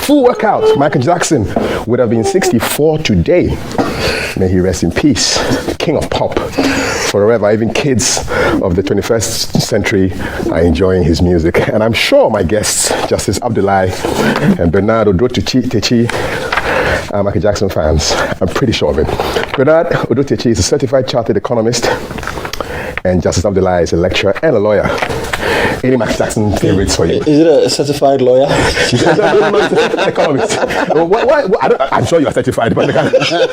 full workout. Michael Jackson would have been 64 today. May he rest in peace. King of pop forever. Even kids of the 21st century are enjoying his music. And I'm sure my guests, Justice Abdullahi and Bernard Odotechi, are Michael Jackson fans. I'm pretty sure of it. Bernard Odotechi is a certified chartered economist, and Justice Abdullahi is a lecturer and a lawyer. Any Michael Jackson favorites for you? Is it a certified lawyer? Economist. I'm sure you are certified, but the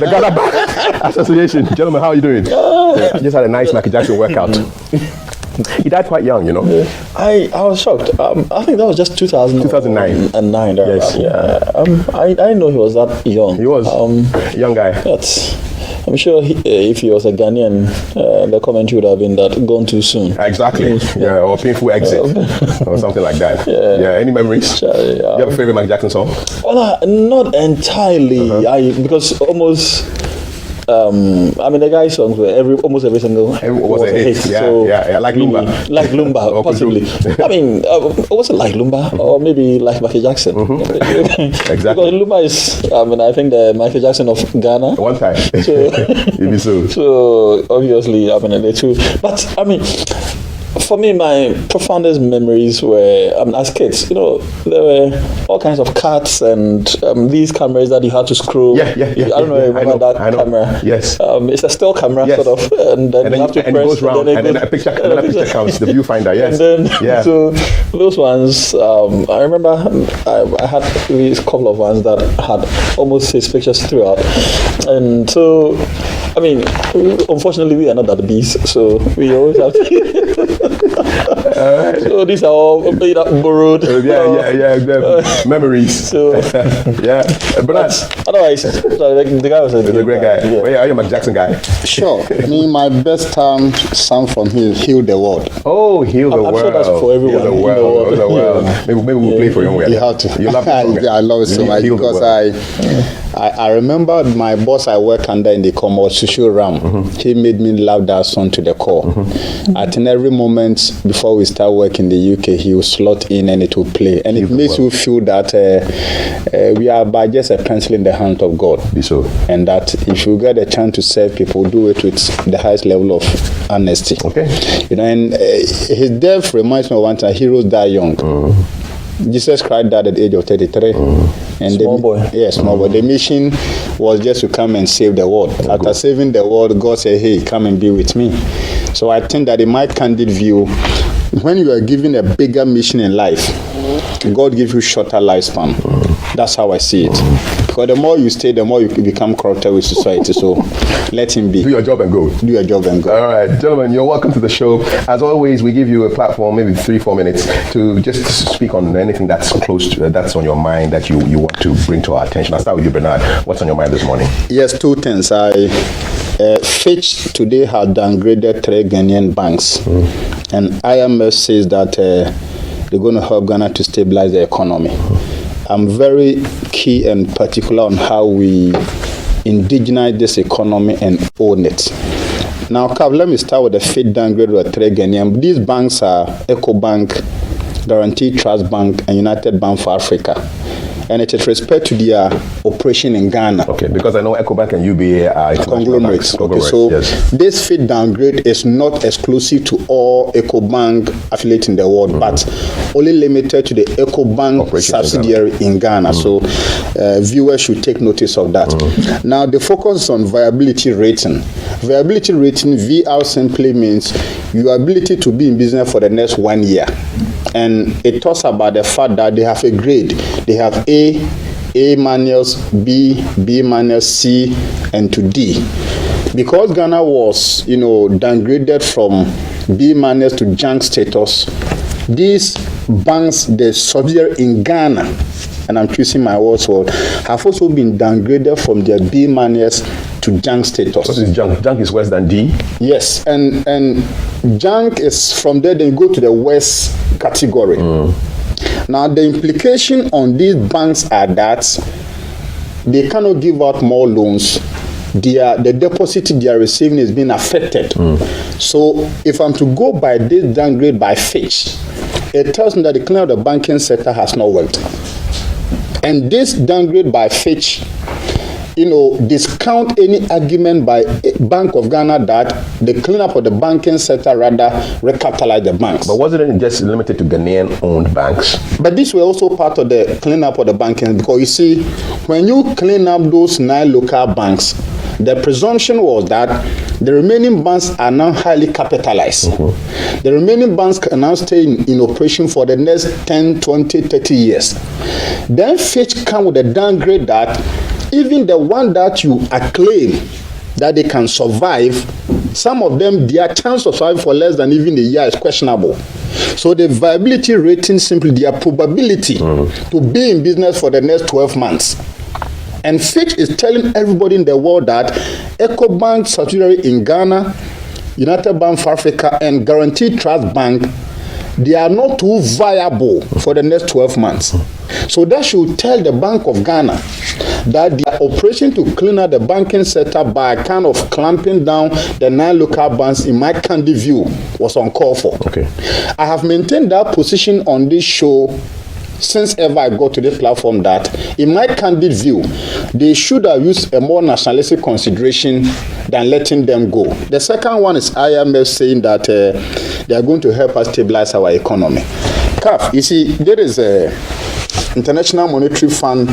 Ghana Bar Association. Gentlemen, how are you doing? I just had a nice Michael Jackson workout. He died quite young, you know. I was shocked. I think that was just 2009. Yes. Yeah. I didn't know he was that young. He was young guy. I'm sure if he was a Ghanaian, the commentary would have been that gone too soon. Exactly. Yeah, or painful exit, or something like that. Yeah. Any memories? You have a favorite Michael Jackson song? Well, not entirely. Because almost. The guy's songs were almost every single was a hit. Yeah, like Lumba. Like Lumba, possibly. Was it like Lumba or maybe like Michael Jackson? Exactly. Because Lumba is, I think the Michael Jackson of Ghana. One time. So, so obviously, the two. But for me, my profoundest memories were as kids. There were all kinds of carts and these cameras that you had to scroll. Yeah. I don't know if you remember that camera. Yes. It's a still camera, sort of, and then you have to press. It goes round, and then a picture counts. The viewfinder. Yes. And then, so those ones, I remember I had these couple of ones that had almost 6 pictures throughout, and so. Unfortunately, we are not that beast, so we always have to. So these are all borrowed. Memories. So but otherwise, the guy was a great guy. Yeah. Are you a Michael Jackson guy? Sure. My best song from him is "Heal the World." Oh, Heal the World. I'm sure that's for everyone. Heal the World. Maybe we'll play for you. You have to. You love it. I love it so much because I remember my boss I work under in the Commonwealth, Sushil Ram. He made me love that song to the core. I think every moment before we start working in the UK, he will slot in and it will play. And it makes you feel that we are by just a pencil in the hand of God. Be so. And that if you get a chance to serve people, do it with the highest level of honesty. Okay. And his death reminds me of one time, heroes die young. Jesus Christ died at the age of 33. And small boy. The mission was just to come and save the world. After saving the world, God said, hey, come and be with me. So I think that in my candid view, when you are given a bigger mission in life, God gives you shorter lifespan. That's how I see it. Because the more you stay, the more you become corrupted with society. So let him be. Do your job and go. Do your job and go. All right, gentlemen, you're welcome to the show. As always, we give you a platform, maybe 3-4 minutes, to just speak on anything that's close to that's on your mind that you want to bring to our attention. I'll start with you, Bernard. What's on your mind this morning? Yes, 2 things. Fitch today has downgraded 3 Ghanaian banks, and IMF says that they're going to help Ghana to stabilize the economy. I'm very key and particular on how we indigenize this economy and own it. Now, Kav, let me start with the Fitch downgrade of 3 Ghanaian. These banks are EcoBank, Guaranty Trust Bank, and United Bank for Africa. And it is respect to their operation in Ghana. Okay, because I know EcoBank and UBA are conglomerates. Okay, so this Fitch downgrade is not exclusive to all EcoBank affiliates in the world, but only limited to the EcoBank subsidiary in Ghana. So viewers should take notice of that. Now, the focus is on viability rating. Viability rating, VR simply means your ability to be in business for the next 1 year. And it talks about the fact that they have a grade. They have A minus, B minus, C, and to D. Because Ghana was, downgraded from B minus to junk status, these banks, the subsidiary in Ghana, and I'm choosing my words well, have also been downgraded from their B minus to junk status. What is junk? Junk is worse than D? Yes, and junk is from there, then you go to the worst category. Now, the implication on these banks are that they cannot give out more loans. The deposit they are receiving is being affected. So, if I'm to go by this downgrade by Fitch, it tells me that the cleaning of the banking sector has not worked. And this downgrade by Fitch, discount any argument by Bank of Ghana that the cleanup of the banking sector rather recapitalized the banks. But wasn't it just limited to Ghanaian-owned banks? But these were also part of the cleanup of the banking, because you see, when you clean up those 9 local banks, the presumption was that the remaining banks are now highly capitalized. Mm-hmm. The remaining banks can now stay in operation for the next 10, 20, 30 years. Then Fitch come with a downgrade that even the one that you acclaim that they can survive, some of them, their chance of surviving for less than even a year is questionable. So the viability rating, simply their probability to be in business for the next 12 months. And Fitch is telling everybody in the world that EcoBank subsidiary in Ghana, United Bank for Africa, and Guaranteed Trust Bank, they are not too viable for the next 12 months. So that should tell the Bank of Ghana that the operation to clean out the banking sector by kind of clamping down the 9 local banks, in my candid view, was uncalled for. Okay. I have maintained that position on this show since ever I got to this platform, that in my candid view, they should have used a more nationalistic consideration than letting them go. The second one is IMF saying that they are going to help us stabilize our economy. CAF, you see, there is a International Monetary Fund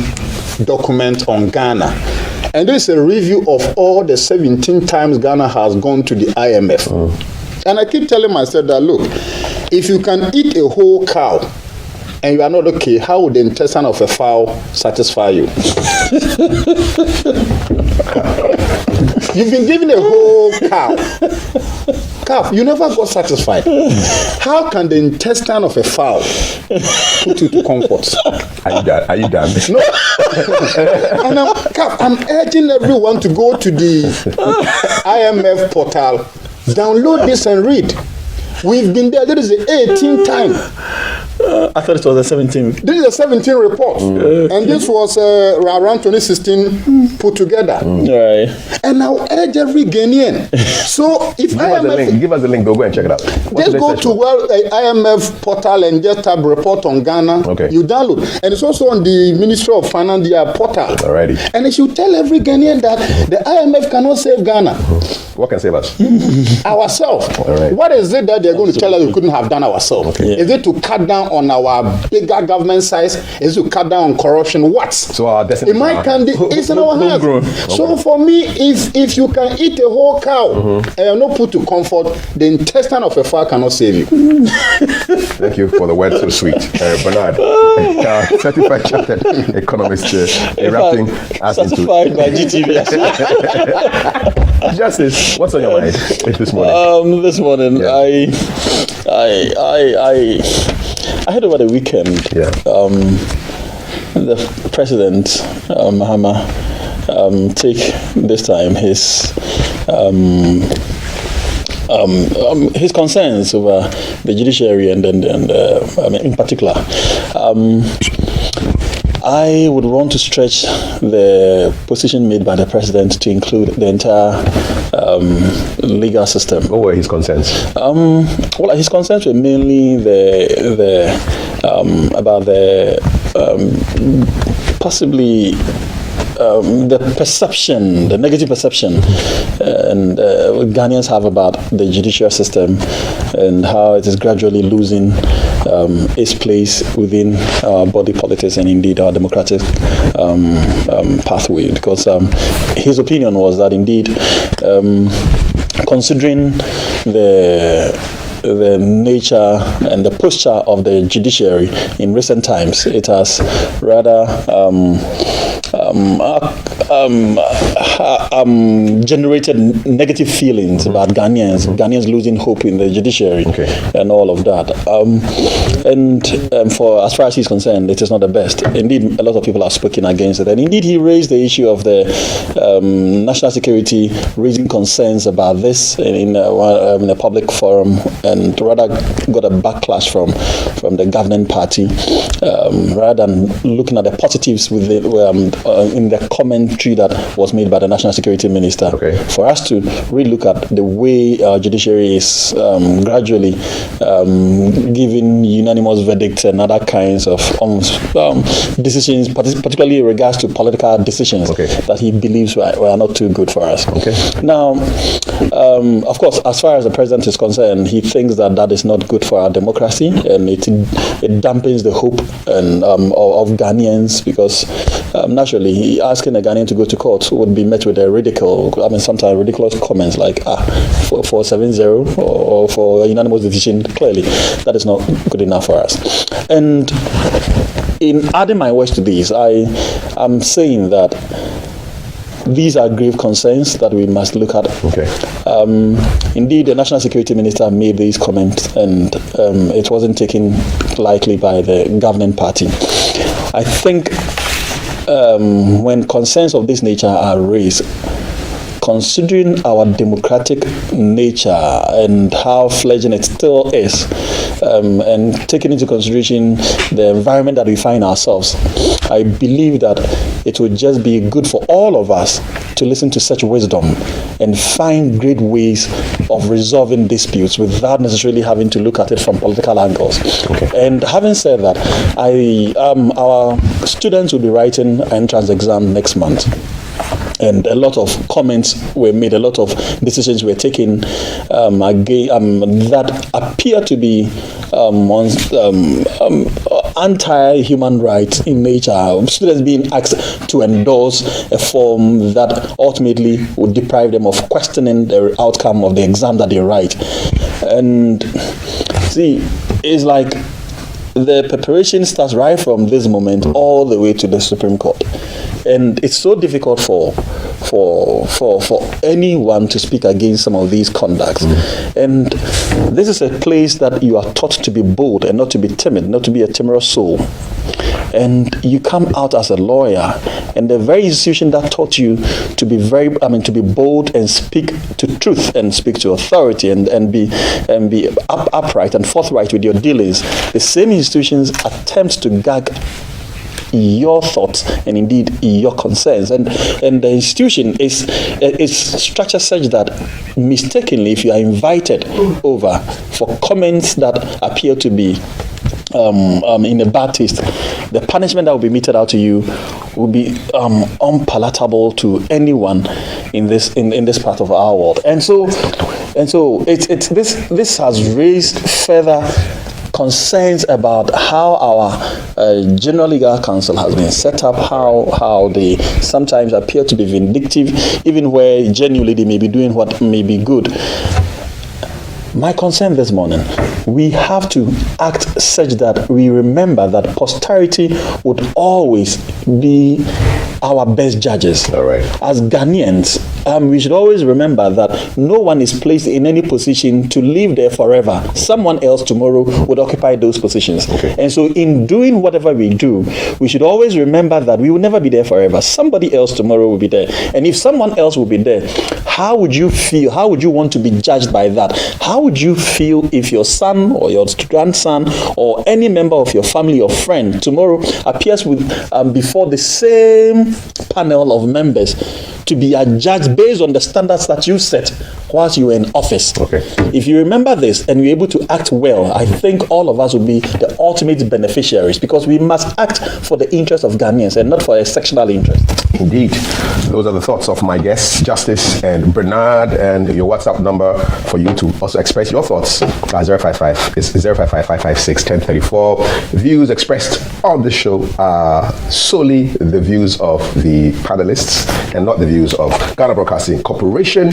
document on Ghana, and there is a review of all the 17 times Ghana has gone to the IMF. And I keep telling myself that, look, if you can eat a whole cow and you are not okay, how would the intestine of a fowl satisfy you? You've been given a whole cow. You never got satisfied. How can the intestine of a fowl put you to comfort? Are you done? No. And I'm urging everyone to go to the IMF portal, download this and read. We've been there. There is the 18th time. I thought it was the 17th. This is a 17 report, and this was around 2016 put together. Right. And I'll urge every Ghanaian. So if give us the link, go and check it out. Just go to IMF portal and just tab report on Ghana. Okay. You download, and it's also on the Ministry of Finance portal. Alrighty. And it should tell every Ghanaian that the IMF cannot save Ghana. What can save us? Ourselves. Right. What is it that they're going to tell us we couldn't have done ourselves? Okay. Is it to cut down on our bigger government size? Is it to cut down on corruption? What? So our destiny. In my country, it's in our hands. So for me, if you can eat a whole cow and you're not put to comfort, the intestine of a fowl cannot save you. Thank you for the words so sweet, Bernard. Certified chartered economist, erupting us into Certified by GTV. Justice. What's on your mind this morning? This morning, Yeah. I heard over the weekend. Yeah. The president, Mahama, take this time his concerns over the judiciary and in particular. I would want to stretch the position made by the president to include the entire legal system. What were his concerns? Well, his concerns were mainly about the possibly the perception, the negative perception, and Ghanaians have about the judicial system and how it is gradually losing its place within our body politics and indeed our democratic pathway. Because his opinion was that indeed, considering the nature and the posture of the judiciary in recent times, it has rather generated negative feelings about Ghanaians losing hope in the judiciary and all of that. And for as far as he's concerned, it is not the best. Indeed, a lot of people have spoken against it. And indeed, he raised the issue of the national security, raising concerns about this in a public forum, and rather got a backlash from the governing party, rather than looking at the positives with in the commentary that was made by the National Security Minister, for us to really look at the way our judiciary is gradually giving unanimous verdicts and other kinds of decisions, particularly in regards to political decisions that he believes were not too good for us. Now, of course, as far as the president is concerned, he thinks that is not good for our democracy, and it dampens the hope of Ghanaians, because naturally, asking a Ghanaian to go to court would be met with a sometimes ridiculous comments like, for 7-0 or for a unanimous decision. Clearly, that is not good enough for us. And in adding my words to this, I am saying that these are grave concerns that we must look at. Indeed, the National Security Minister made these comments, and it wasn't taken lightly by the governing party. I think when concerns of this nature are raised, considering our democratic nature and how fledgling it still is, and taking into consideration the environment that we find ourselves, I believe that it would just be good for all of us to listen to such wisdom and find great ways of resolving disputes without necessarily having to look at it from political angles. And having said that, our students will be writing an entrance exam next month. And a lot of comments were made, a lot of decisions were taken that appear to be anti-human rights in nature. Students being asked to endorse a form that ultimately would deprive them of questioning the outcome of the exam that they write. And see, it's like the preparation starts right from this moment all the way to the Supreme Court. And it's so difficult for anyone to speak against some of these conducts. And this is a place that you are taught to be bold and not to be timid, not to be a timorous soul. And you come out as a lawyer, and the very institution that taught you to be to be bold and speak to truth and speak to authority and be upright and forthright with your dealings, the same institutions attempt to gag your thoughts and indeed your concerns, and the institution is structured such that mistakenly, if you are invited over for comments that appear to be in a bad taste, the punishment that will be meted out to you will be unpalatable to anyone in this part of our world. And so this has raised further concerns about how our General Legal Council has been set up, how they sometimes appear to be vindictive, even where genuinely they may be doing what may be good. My concern this morning, we have to act such that we remember that posterity would always be our best judges. All right. As Ghanaians, we should always remember that no one is placed in any position to live there forever. Someone else tomorrow would occupy those positions. And so in doing whatever we do, we should always remember that we will never be there forever. Somebody else tomorrow will be there. And if someone else will be there, how would you feel? How would you want to be judged by that? How would you feel if your son or your grandson or any member of your family or friend tomorrow appears with before the same panel of members to be adjudged based on the standards that you set whilst you were in office? If you remember this and you're able to act well, I think all of us will be the ultimate beneficiaries, because we must act for the interest of Ghanaians and not for a sectional interest. Indeed. Those are the thoughts of my guests, Justice and Bernard, and your WhatsApp number for you to also express your thoughts. 055 is 055-556-1034. Views expressed on this show are solely the views of the panelists and not the views of Ghana Broadcasting Corporation.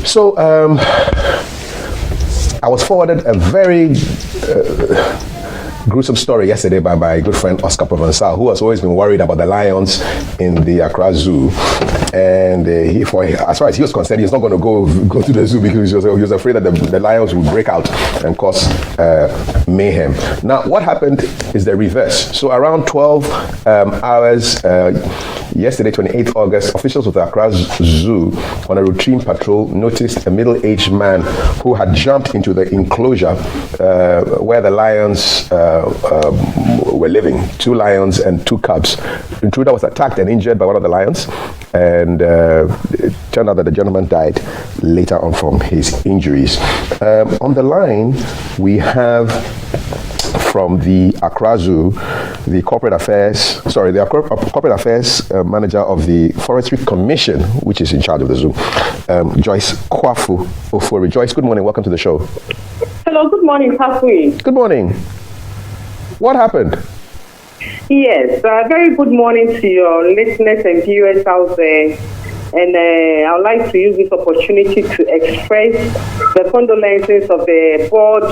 So, I was forwarded a very gruesome story yesterday by my good friend Oscar Provençal, who has always been worried about the lions in the Accra Zoo. And as far as he was concerned, he's not going to go to the zoo because he was afraid that the lions would break out and cause mayhem. Now, what happened is the reverse. So around 12 hours yesterday, 28th August, officials of the Accra Zoo on a routine patrol noticed a middle-aged man who had jumped into the enclosure where the lions were living. 2 lions and 2 cubs. The intruder was attacked and injured by one of the lions, and it turned out that the gentleman died later on from his injuries. On the line, we have from the Accra Zoo, the corporate affairs manager of the Forestry Commission, which is in charge of the zoo, Joyce Kwafu Ofori. Joyce, good morning. Welcome to the show. Hello, good morning, Pastor. Good morning. What happened? Yes, very good morning to your listeners and viewers out there. And I would like to use this opportunity to express the condolences of the board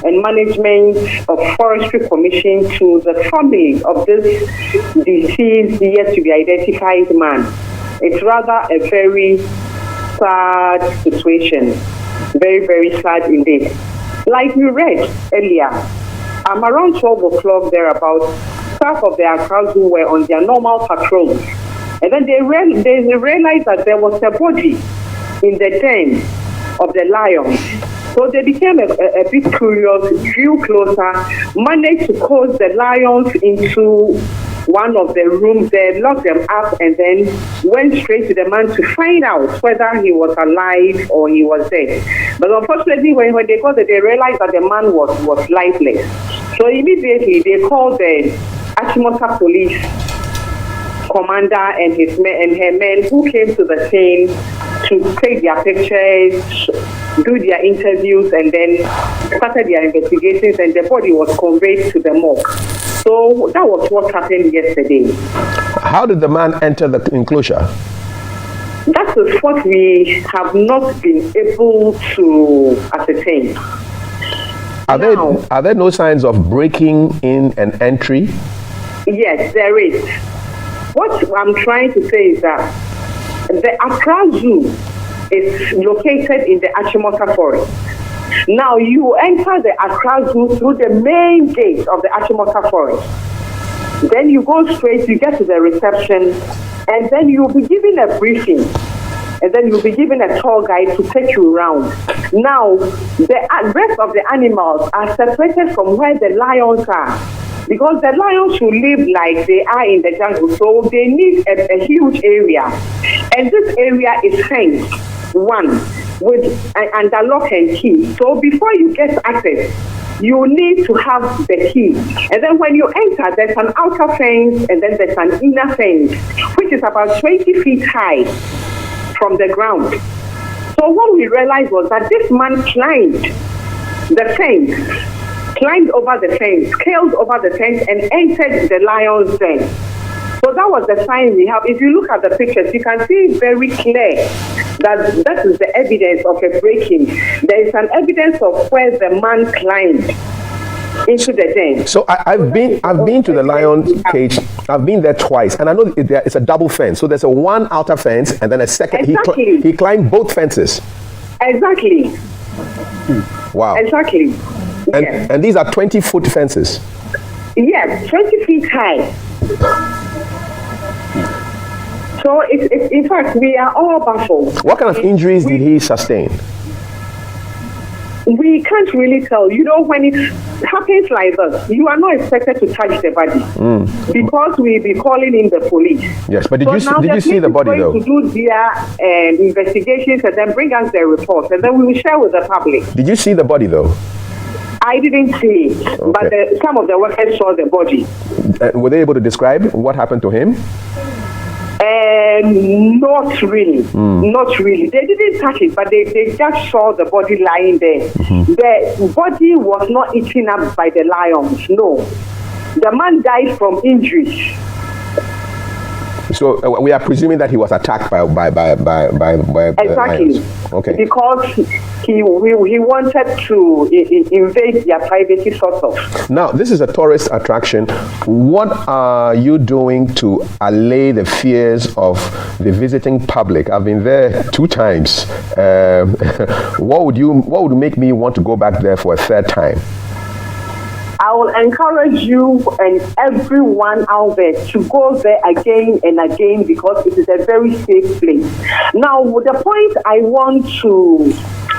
and management of Forestry Commission to the family of this deceased, yet to be identified man. It's rather a very sad situation. Very, very sad indeed. Like we read earlier, around 12 o'clock thereabouts, staff of the Accra Zoo were on their normal patrols. And then they realized that there was a body in the den of the lions. So they became a bit curious, drew closer, managed to cause the lions into one of the rooms there, locked them up, and then went straight to the man to find out whether he was alive or he was dead. But unfortunately, when they got there, they realized that the man was lifeless. So immediately they called the Achimota police commander and her men, who came to the scene to take their pictures, do their interviews, and then started their investigations, and the body was conveyed to the morgue. So that was what happened yesterday. How did the man enter the enclosure? That is what we have not been able to ascertain. Are there no signs of breaking in and entry? Yes, there is. What I'm trying to say is that the Accra Zoo is located in the Achimota Forest. Now, you enter the Accra Zoo through the main gate of the Achimota Forest. Then you go straight, you get to the reception, and then you'll be given a briefing. And then you'll be given a tour guide to take you around. Now, the rest of the animals are separated from where the lions are, because the lions should live like they are in the jungle, so they need a huge area. And this area is fenced, with under lock and key. So before you get access, you need to have the key. And then when you enter, there's an outer fence and then there's an inner fence, which is about 20 feet high from the ground. So what we realized was that this man climbed over the fence, scaled over the fence, and entered the lion's den. So that was the sign we have. If you look at the pictures, you can see very clear that is the evidence of a break-in. There is an evidence of where the man climbed into the den. So I've been to the lion cage. I've been there twice, and I know it's a double fence. So there's a one outer fence and then a second. Exactly. He climbed both fences. Exactly. Wow. Exactly. And, and these are 20-foot fences. Yes, 20 feet high. So in fact, we are all baffled. What kind of injuries did he sustain? We can't really tell. You know, when it happens like this, you are not expected to touch the body because we'll be calling in the police. Yes, but did you see the body though? To do their investigations and then bring us their reports, and then we will share with the public. Did you see the body though? I didn't see it, but some of the workers saw the body. Were they able to describe what happened to him? Not really. Not really. They didn't touch it, but they just saw the body lying there. The body was not eaten up by the lions. No. The man died from injuries. So we are presuming that he was attacked by exactly. lions. Okay. Because he wanted to invade their privacy sort of. Now, this is a tourist attraction. What are you doing to allay the fears of the visiting public? I've been there 2 times. What would make me want to go back there for a 3rd time? I will encourage you and everyone out there to go there again and again, because it is a very safe place. Now, the point I want to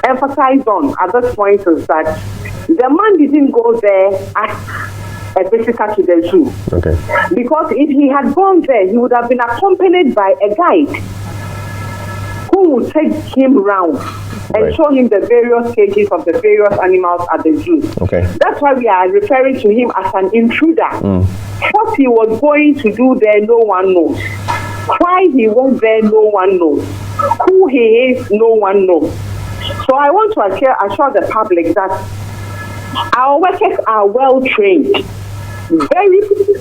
emphasize on at this point is that the man didn't go there a visitor to the zoo. Okay. Because if he had gone there, he would have been accompanied by a guide who would take him around and Right. show him the various cages of the various animals at the zoo. Okay. That's why we are referring to him as an intruder. What he was going to do there, no one knows. Why he went there, no one knows. Who he is, no one knows. So I want to assure the public that our workers are well trained, very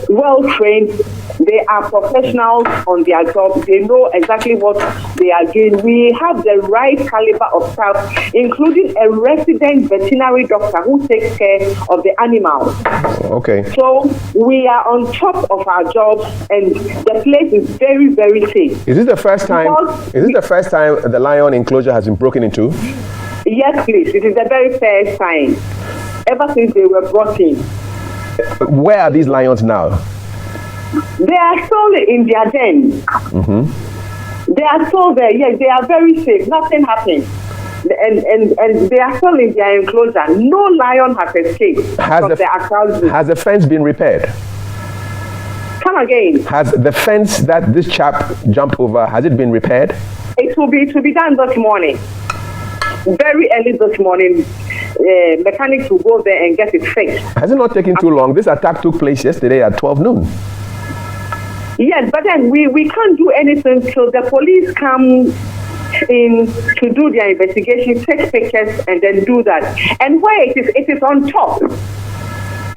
well trained. They are professionals on their job. They know exactly what they are doing. We have the right caliber of staff, including a resident veterinary doctor who takes care of the animals. Okay. So we are on top of our jobs, and the place is very, very safe. Is this the first time? Because- Is this the first time the lion enclosure has been broken into? Yes, please. It is the very first time ever since they were brought in. Where are these lions now? They are still in their den. They are still there. Yes, they are very safe. Nothing happened. And they are still in their enclosure. No lion has escaped from the Accra Zoo. Has the fence been repaired? Come again. Has the fence that this chap jumped over, has it been repaired? It will be done this morning. Very early this morning. Mechanics will go there and get it fixed. Has it not taken too long? This attack took place yesterday at 12 noon. Yes, but then we can't do anything till the police come in to do their investigation, take pictures, and then do that. And where it is on top.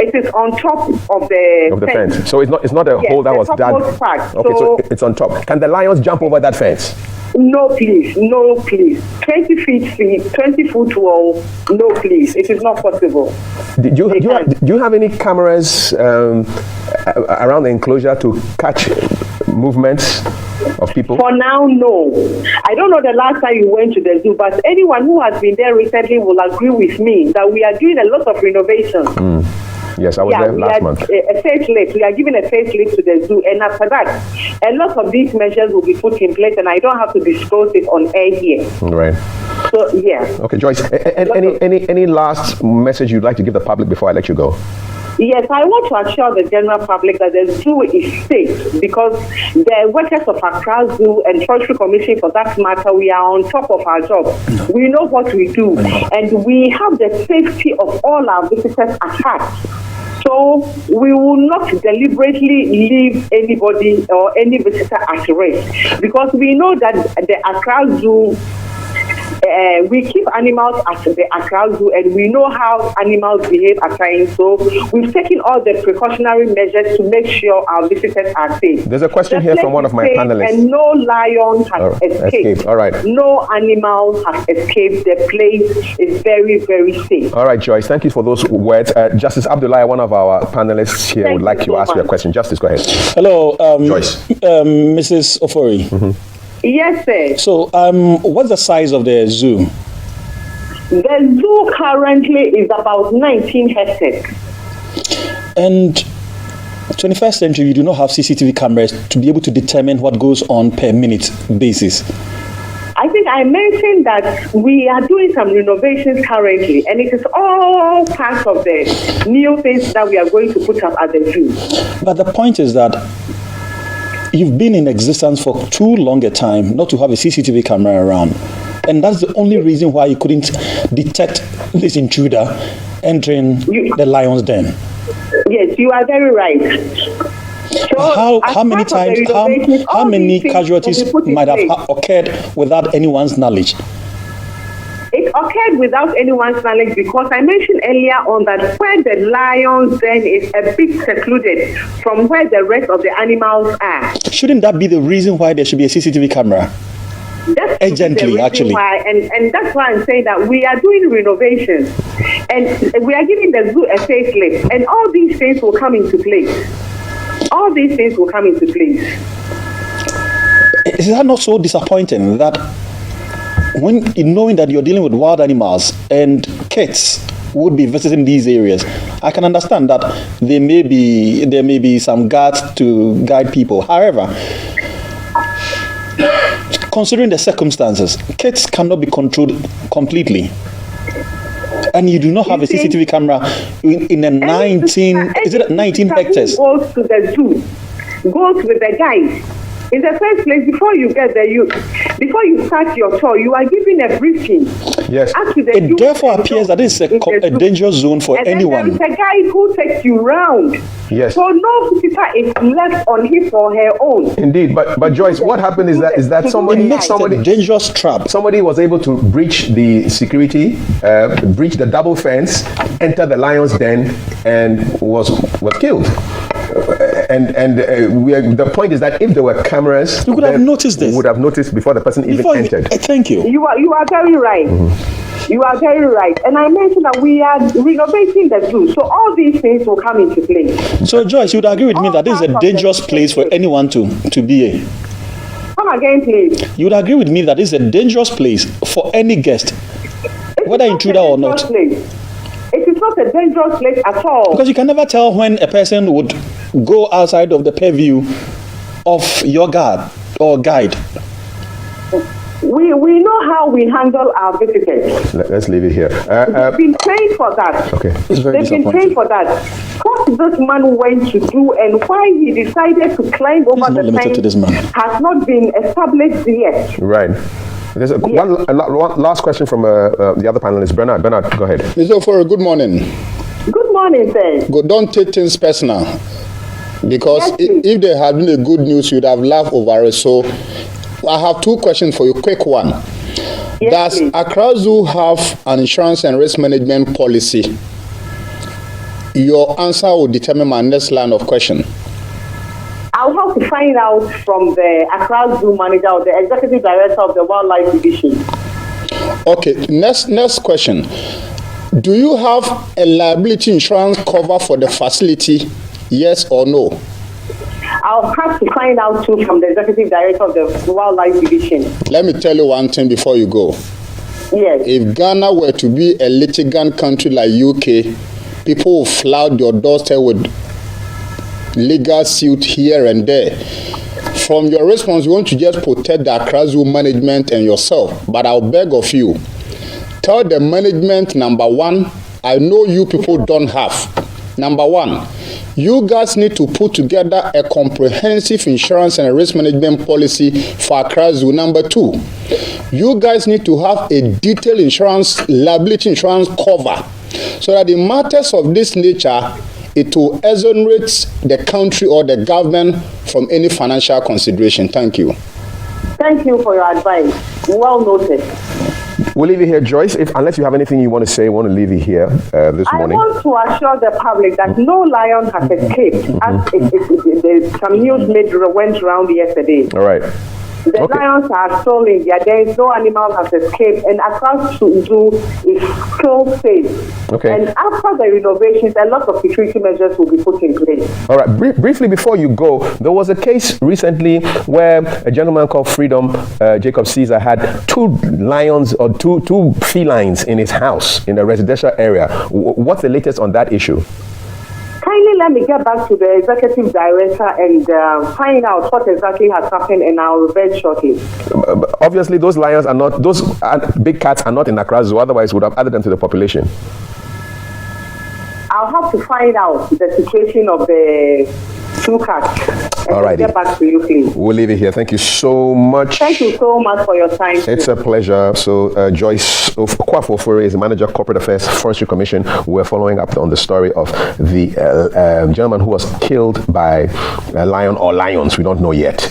It is on top of the fence. So it's not a Yes, hole that the was dug. topmost part. Okay, so it's on top. Can the lions jump over that fence? No, please. No, please. 20 feet, 20 foot wall. No, please. It is not possible. Do you have any cameras around the enclosure to catch movements of people? For now, no. I don't know the last time you went to the zoo, but anyone who has been there recently will agree with me that we are doing a lot of renovation. Yes, I was there last month. A facelift. We are giving a facelift to the zoo, and after that, a lot of these measures will be put in place, and I don't have to disclose it on air here. Right. So, yeah. Okay, Joyce, any last message you'd like to give the public before I let you go? Yes, I want to assure the general public that the zoo is safe because the workers of Accra Zoo and Forestry Commission, for that matter, we are on top of our job. We know what we do, and we have the safety of all our visitors at heart. So we will not deliberately leave anybody or any visitor at risk because we know that the Accra Zoo, we keep animals at the Accra Zoo and we know how animals behave at times. So we've taken all the precautionary measures to make sure our visitors are safe. There's a question here from one of my panelists. And no lion has escaped. All right. No animal has escaped. The place is very, very safe. All right, Joyce, thank you for those words. Justice Abdullah, one of our panelists here, would like to ask you a question. Justice, go ahead. Hello, Joyce. Mrs. Ofori. Yes, sir. So, what's the size of the zoo? The zoo currently is about 19 hectares. And 21st century, you do not have CCTV cameras to be able to determine what goes on per minute basis. I think I mentioned that we are doing some renovations currently, and it is all part of the new things that we are going to put up at the zoo. But the point is that you've been in existence for too long a time not to have a CCTV camera around. And that's the only reason why you couldn't detect this intruder entering the lion's den. Yes, you are very right. So how many times, how many casualties might have occurred without anyone's knowledge? It occurred without anyone's knowledge because I mentioned earlier on that where the lion's den is a bit secluded from where the rest of the animals are. Shouldn't that be the reason why there should be a CCTV camera? That's urgently, actually. Why, and that's why I'm saying that we are doing renovations and we are giving the zoo a facelift, and all these things will come into place. All these things will come into place. Is that not so disappointing that when knowing that you're dealing with wild animals and kids would be visiting these areas, I can understand that there may be some guards to guide people. However, considering the circumstances, kids cannot be controlled completely. And you do not have a CCTV camera in a 19 hectares. Goes to the zoo, goes with the guide. In the first place, before you get there, before you start your tour, you are given a briefing. Yes. It therefore appears that it's a dangerous zone for anyone. And there is a guide who takes you round. Yes. So no visitor is left on his or her own. Indeed, but Joyce, what happened is that somebody a dangerous trap. Somebody was able to breach the security, breach the double fence, enter the lion's den, and was killed. The point is that if there were cameras, you could have noticed this. Would have noticed before the person even entered. Thank you. You are very right. Mm-hmm. You are very right. And I mentioned that we are renovating the zoo, so all these things will come into play. So Joyce, you would agree with me that this is a dangerous place for anyone to be in? Come again, please. You would agree with me that this is a dangerous place for any guest, whether intruder or not. It is not a dangerous place at all. Because you can never tell when a person would go outside of the purview of your guard or guide. We know how we handle our visitors. Let's leave it here. They've been trained for that. Okay. They've been trained for that. What this man went to do and why he decided to climb over the fence has not been established yet. Right. There's one last question from the other panelist, Bernard. Bernard, go ahead. Mr. Ofori, good morning. Good morning, sir. Don't take things personal. Because if there had been a good news, you'd have laughed over it. So I have two questions for you. Quick one. Does Accra Zoo have an insurance and risk management policy? Your answer will determine my next line of question. I'll have to find out from the Accra Zoo manager or the executive director of the Wildlife Division. Okay, next question. Do you have a liability insurance cover for the facility? Yes or no? I'll have to find out too from the executive director of the Wildlife Division. Let me tell you one thing before you go. Yes. If Ghana were to be a litigant country like UK, people will flout your doorstep with legal suit here and there. From your response, you want to just protect the Accra Zoo management and yourself. But I'll beg of you, tell the management, number one, I know you people don't have. Number one, you guys need to put together a comprehensive insurance and risk management policy for Accra Zoo. Number two, you guys need to have a detailed liability insurance cover so that in matters of this nature, it will exonerate the country or the government from any financial consideration. Thank you. Thank you for your advice. Well noted. We'll leave it here, Joyce. Unless you have anything you want to say, want to leave it here this morning. I want to assure the public that no lion has escaped, as some news went around yesterday. All right. The lions are stolen. There is no animal has escaped, and Accra Zoo is still safe. Okay. And after the renovations, a lot of security measures will be put in place. All right. Briefly before you go, there was a case recently where a gentleman called Freedom Jacob Caesar had two lions or two felines in his house in a residential area. What's the latest on that issue? Kindly let me get back to the executive director and find out what exactly has happened, and I'll revert shortly. Obviously, those lions are not, those big cats are not in Accra Zoo, otherwise would have added them to the population. I'll have to find out the situation of the two cats. All right. Get back to you, please. We'll leave it here. Thank you so much. Thank you so much for your time. It's a pleasure. So Joyce Kwafu Ofori is the Manager of Corporate Affairs, Forestry Commission. We're following up on the story of the gentleman who was killed by a lion or lions, we don't know yet,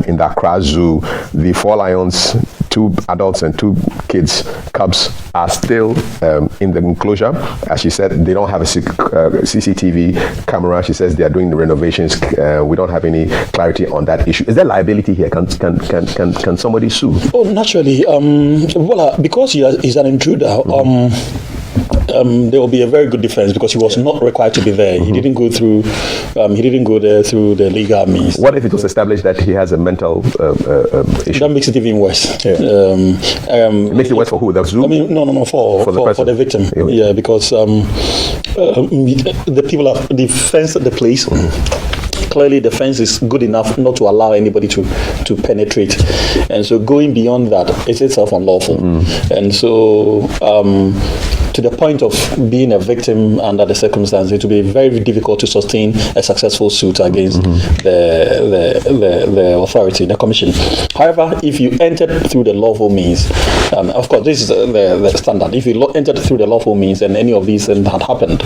in the Accra Zoo. The 4 lions, 2 adults and 2 kids, cubs, are still in the enclosure. As she said, they don't have a CCTV camera. She says they are doing the renovations. We don't have any clarity on that issue. Is there liability here? Can somebody sue? Oh, naturally. Because he's an intruder, there will be a very good defense because he was not required to be there. Mm-hmm. He didn't go through. He didn't go there through the legal means. What if it was established that he has a mental issue? That makes it even worse. Yeah. It makes it worse for who? The zoo? I mean, no, for the victim. Yeah, because the people have the fence at the place. Clearly, the fence is good enough not to allow anybody to penetrate, and so going beyond that is itself unlawful. And so to the point of being a victim under the circumstances, it will be very difficult to sustain a successful suit against the authority, the commission. However, if you entered through the lawful means, of course, this is the standard. If you entered through the lawful means and any of these things had happened,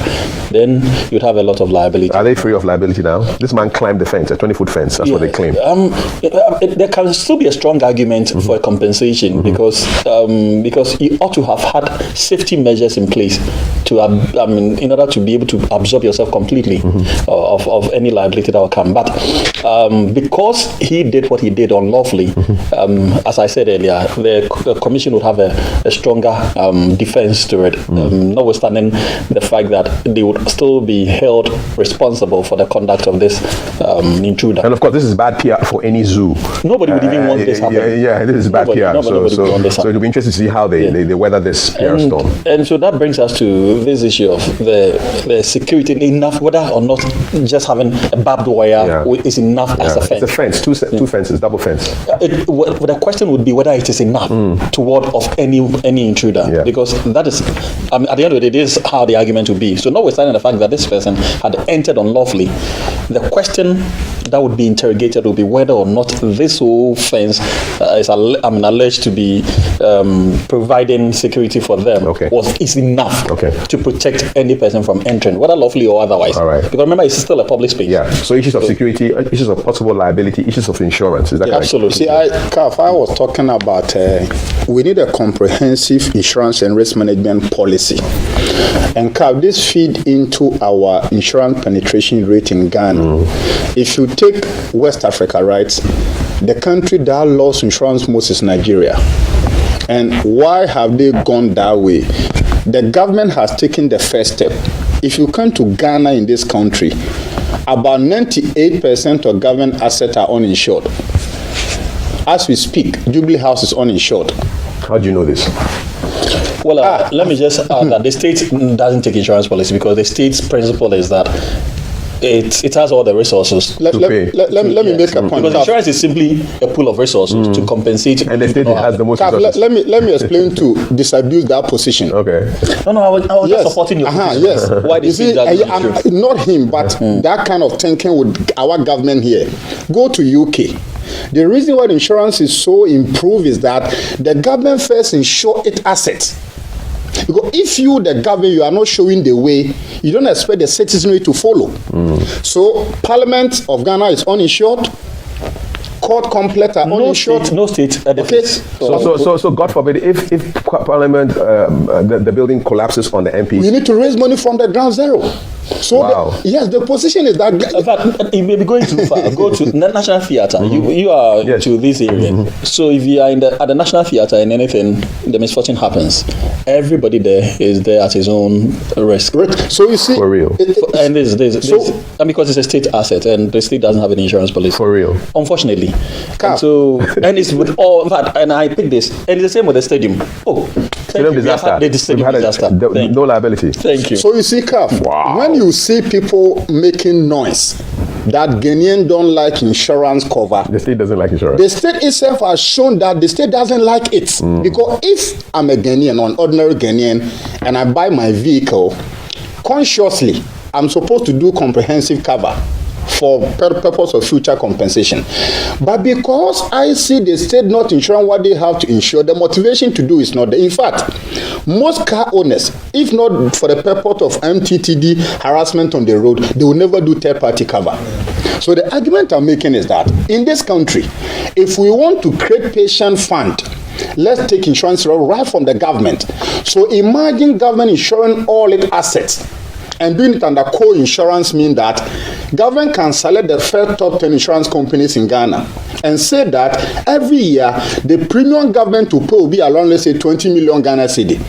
then you'd have a lot of liability. Are they free of liability now? This man climbed the fence, a 20-foot fence. That's what they claim. There can still be a strong argument for a compensation because you ought to have had safety measures in place to, in order to be able to absorb yourself completely of any liability that will come. But because he did what he did unlawfully, as I said earlier, the commission would have a stronger defense to it, notwithstanding the fact that they would still be held responsible for the conduct of this intruder. And of course, this is bad PR for any zoo. Nobody would even want this happening. Yeah, this is bad PR. So it'll be interesting to see how they weather this PR storm. And so that brings us to this issue of the security, enough, whether or not just having a barbed wire is enough as a fence. It's a fence, two fences, double fence. The question would be whether it is enough to ward off any intruder, because that is, at the end of the day, this is how the argument would be. So notwithstanding the fact that this person had entered unlawfully, the question that would be interrogated would be whether or not this whole fence is alleged to be providing security for them is enough to protect any person from entering, whether lawfully or otherwise. All right. Because remember, it's still a public space. Yeah. So issues of security, issues of possible liability, issues of insurance. Is that correct? Absolutely. See, I was talking about we need a comprehensive insurance and risk management policy. And this feed into our insurance penetration rate in Ghana. If you take West Africa, right, the country that lost insurance most is Nigeria. And why have they gone that way? The government has taken the first step. If you come to Ghana in this country, about 98% of government assets are uninsured. As we speak, Jubilee House is uninsured. How do you know this? Well, let me just add that the state doesn't take insurance policy because the state's principle is that it has all the resources let me make a point. Because insurance is simply a pool of resources to compensate. And the state has the most resources. Let me explain to disabuse that position. Okay. No, I was just supporting your position. Yes. Why do you see that? Not him, but that kind of thinking with our government here. Go to UK. The reason why insurance is so improved is that the government first insure its assets. Because if you, the government, you are not showing the way, you don't expect the citizenry to follow. So, Parliament of Ghana is uninsured. Court complex are uninsured. No state. Okay. So God forbid, if Parliament, the building collapses on the MP. We need to raise money from the ground zero. So the position is that. In fact, you may be going too far. Go to the National Theatre. You are to this area. So if you are at the National Theatre and anything, the misfortune happens, everybody there is there at his own risk. So you see, for real. And because it's a state asset and the state doesn't have an insurance policy. For real. Unfortunately. And it's with all, in fact, and I picked this, and it's the same with the stadium. Stadium disaster. The stadium disaster. No liability. Thank you. So you see, when you see people making noise that Ghanaian don't like insurance cover, the state doesn't like insurance. The state itself has shown that the state doesn't like it. Because if I'm a Ghanaian, or an ordinary Ghanaian, and I buy my vehicle, consciously, I'm supposed to do comprehensive cover for purpose of future compensation. But because I see the state not insuring what they have to insure, the motivation to do is not there. In fact, most car owners, if not for the purpose of MTTD harassment on the road, they will never do third-party cover. So the argument I'm making is that in this country, if we want to create patient fund, let's take insurance right from the government. So imagine government insuring all its assets. And doing it under co-insurance means that government can select the first top 10 insurance companies in Ghana and say that every year the premium government to pay will be around, let's say, 20 million Ghana cedi.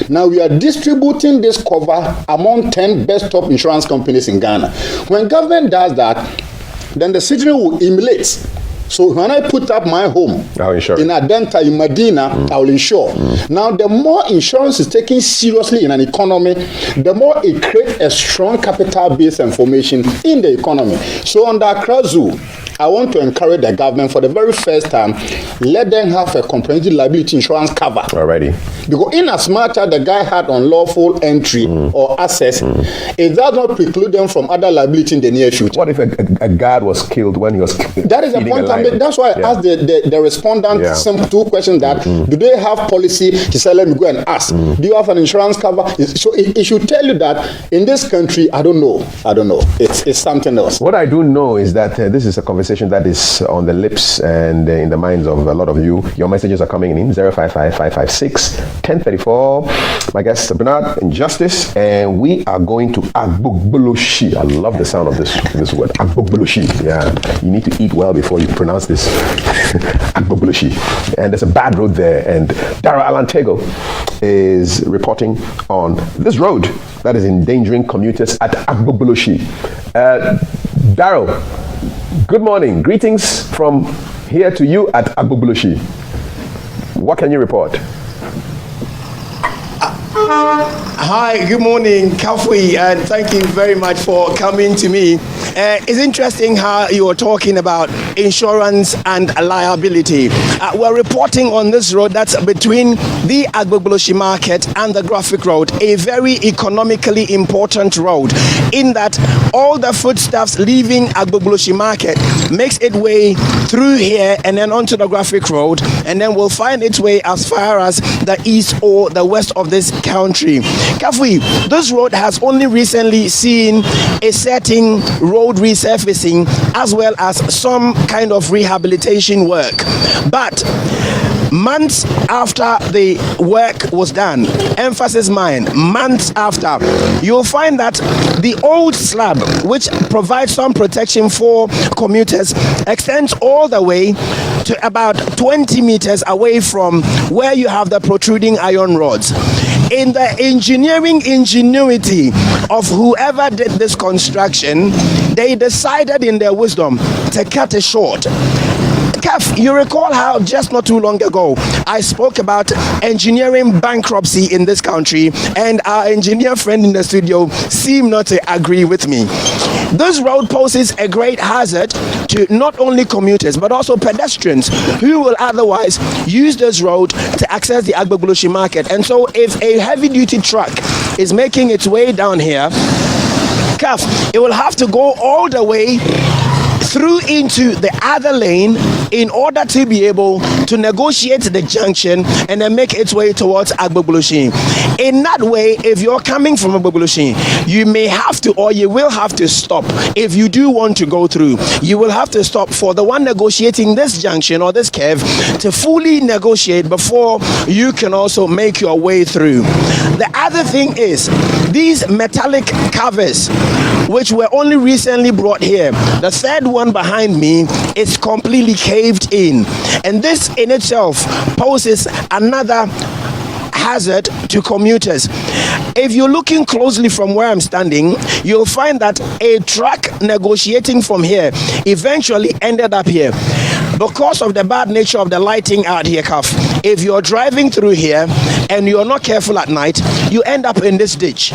Now we are distributing this cover among 10 best top insurance companies in Ghana. When government does that, then the citizen will emulate. So when I put up my home in Adenta, in Medina, I will insure. Now, the more insurance is taken seriously in an economy, the more it creates a strong capital base and formation in the economy. So under Accra Zoo, I want to encourage the government for the very first time, let them have a comprehensive liability insurance cover. Already. Because in as much as the guy had unlawful entry or access, it does not preclude them from other liability in the near future. What if a guard was killed when he was That is the point I'm making. That's why I asked the respondent some two questions that do they have policy? He said, let me go and ask. Do you have an insurance cover? So it should tell you that in this country, I don't know. It's something else. What I do know is that this is a conversation that is on the lips and in the minds of a lot of you. Your messages are coming in 055-556-1034. My guest is Bernard Injustice, and we are going to Agbogboloshi. I love the sound of this word, Agbogboloshi. Yeah, you need to eat well before you pronounce this. Agbogboloshi. And there's a bad road there, and Darrell Alantego is reporting on this road that is endangering commuters at Agbogboloshi. Darrell, good morning. Greetings from here to you at Agbogboloshi. What can you report? Hi, good morning, Kafui, and thank you very much for coming to me. It's interesting how you are talking about insurance and liability. We're reporting on this road that's between the Agbogboloshi market and the Graphic Road, a very economically important road, in that all the foodstuffs leaving Agbogboloshi market makes its way through here and then onto the Graphic Road, and then will find its way as far as the east or the west of this country. Kafui, this road has only recently seen a certain road resurfacing as well as some kind of rehabilitation work. But months after the work was done, emphasis mine, months after, you'll find that the old slab, which provides some protection for commuters, extends all the way to about 20 meters away from where you have the protruding iron rods. In the engineering ingenuity of whoever did this construction, they decided in their wisdom to cut it short. Kef, you recall how just not too long ago I spoke about engineering bankruptcy in this country, and our engineer friend in the studio seemed not to agree with me. This road poses a great hazard to not only commuters but also pedestrians who will otherwise use this road to access the Agbogboloshi market. And so if a heavy-duty truck is making its way down here, it will have to go all the way through into the other lane in order to be able to negotiate the junction and then make its way towards Agbogboloshi. In that way, if you're coming from Agbogboloshi, you may have to, or you will have to stop. If you do want to go through, you will have to stop for the one negotiating this junction or this curve to fully negotiate before you can also make your way through. The other thing is these metallic covers, which were only recently brought here. The third one behind me is completely caved in, and this in itself poses another hazard to commuters. If you're looking closely from where I'm standing, you'll find that a truck negotiating from here eventually ended up here. Because of the bad nature of the lighting out here, if you're driving through here and you're not careful at night, you end up in this ditch.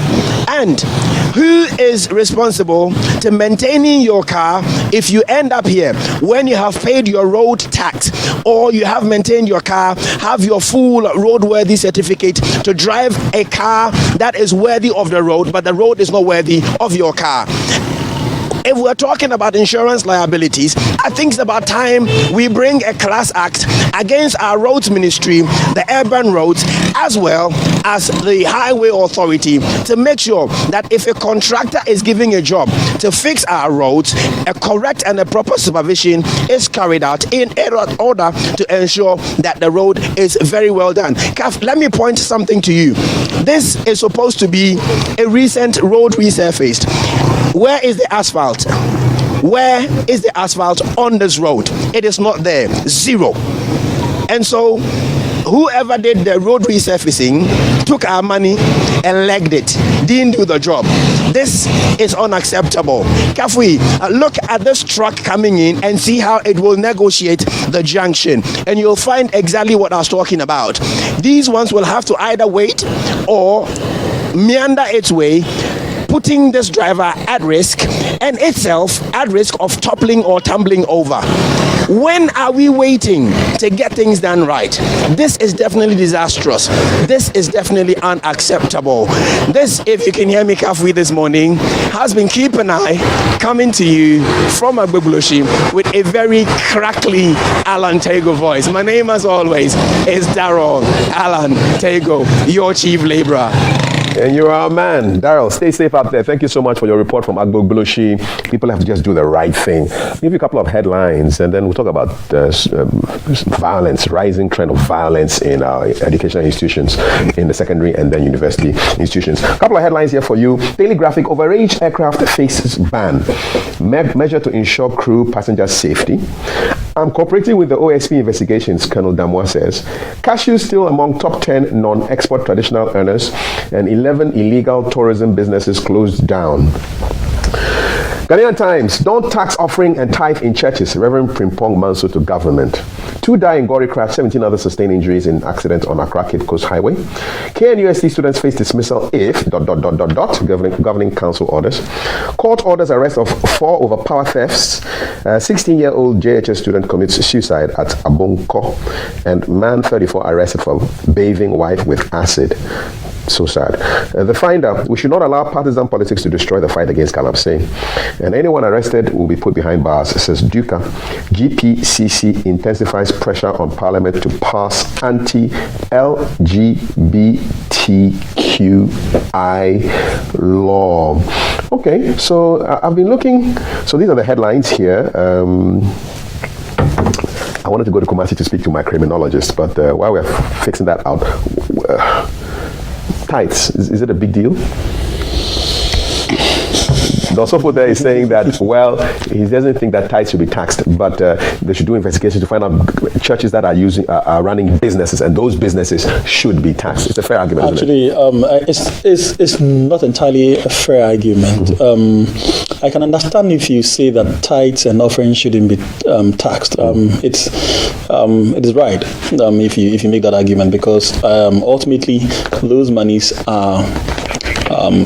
And who is responsible to maintaining your car if you end up here when you have paid your road tax, or you have maintained your car, have your full roadworthy certificate to drive a car that is worthy of the road, but the road is not worthy of your car? If we're talking about insurance liabilities, I think it's about time we bring a class act against our roads ministry, the urban roads, as well as the highway authority, to make sure that if a contractor is giving a job to fix our roads, a correct and a proper supervision is carried out in order to ensure that the road is very well done. Let me point something to you. This is supposed to be a recent road resurfaced. Where is the asphalt? Where is the asphalt on this road? It is not there. Zero. And so whoever did the road resurfacing took our money and legged it, didn't do the job. This is unacceptable. Kafui, look at this truck coming in and see how it will negotiate the junction, and you'll find exactly what I was talking about. These ones will have to either wait or meander its way putting this driver at risk and itself at risk of toppling or tumbling over. When are we waiting to get things done right? This is definitely disastrous. This is definitely unacceptable. This, if you can hear me Kafui this morning, has been Keep an Eye coming to you from Agbogloshi with a very crackly Alan Tego voice. My name, as always, is Darrell Alan Tego, your chief laborer. And you're our man. Darrell, stay safe out there. Thank you so much for your report from Agbogloshi. People have to just do the right thing. I'll give you a couple of headlines, and then we'll talk about violence, rising trend of violence in our educational institutions, in the secondary and then university institutions. A couple of headlines here for you. Daily Graphic: overage aircraft faces ban. Measure to ensure crew passenger safety. I'm cooperating with the OSP investigations, Colonel Damwa says. Cashew still among top 10 non-export traditional earners, and 11 illegal tourism businesses closed down. Ghanaian Times: don't tax offering and tithe in churches. Reverend Frimpong Manso to government. 2 die in Gori crash, 17 others sustain injuries in accident on Accra Cape Coast Highway. KNUST students face dismissal if ... governing council orders. Court orders arrest of 4 over power thefts. 16-year-old JHS student commits suicide at Abonko, and man 34 arrested for bathing wife with acid. So sad. The Finder: we should not allow partisan politics to destroy the fight against Galamsey. And anyone arrested will be put behind bars, says Duka. GPCC intensifies pressure on Parliament to pass anti-LGBTQI law. Okay, so I've been looking. So these are the headlines here. I wanted to go to Kumasi to speak to my criminologist, but while we're fixing that out, tithes, is it a big deal? Dosofo there is saying that, well, he doesn't think that tithes should be taxed, but they should do investigations to find out churches that are running businesses, and those businesses should be taxed. It's a fair argument. Actually, it's not entirely a fair argument. I can understand if you say that tithes and offerings shouldn't be taxed. It is right if you make that argument, because ultimately those monies are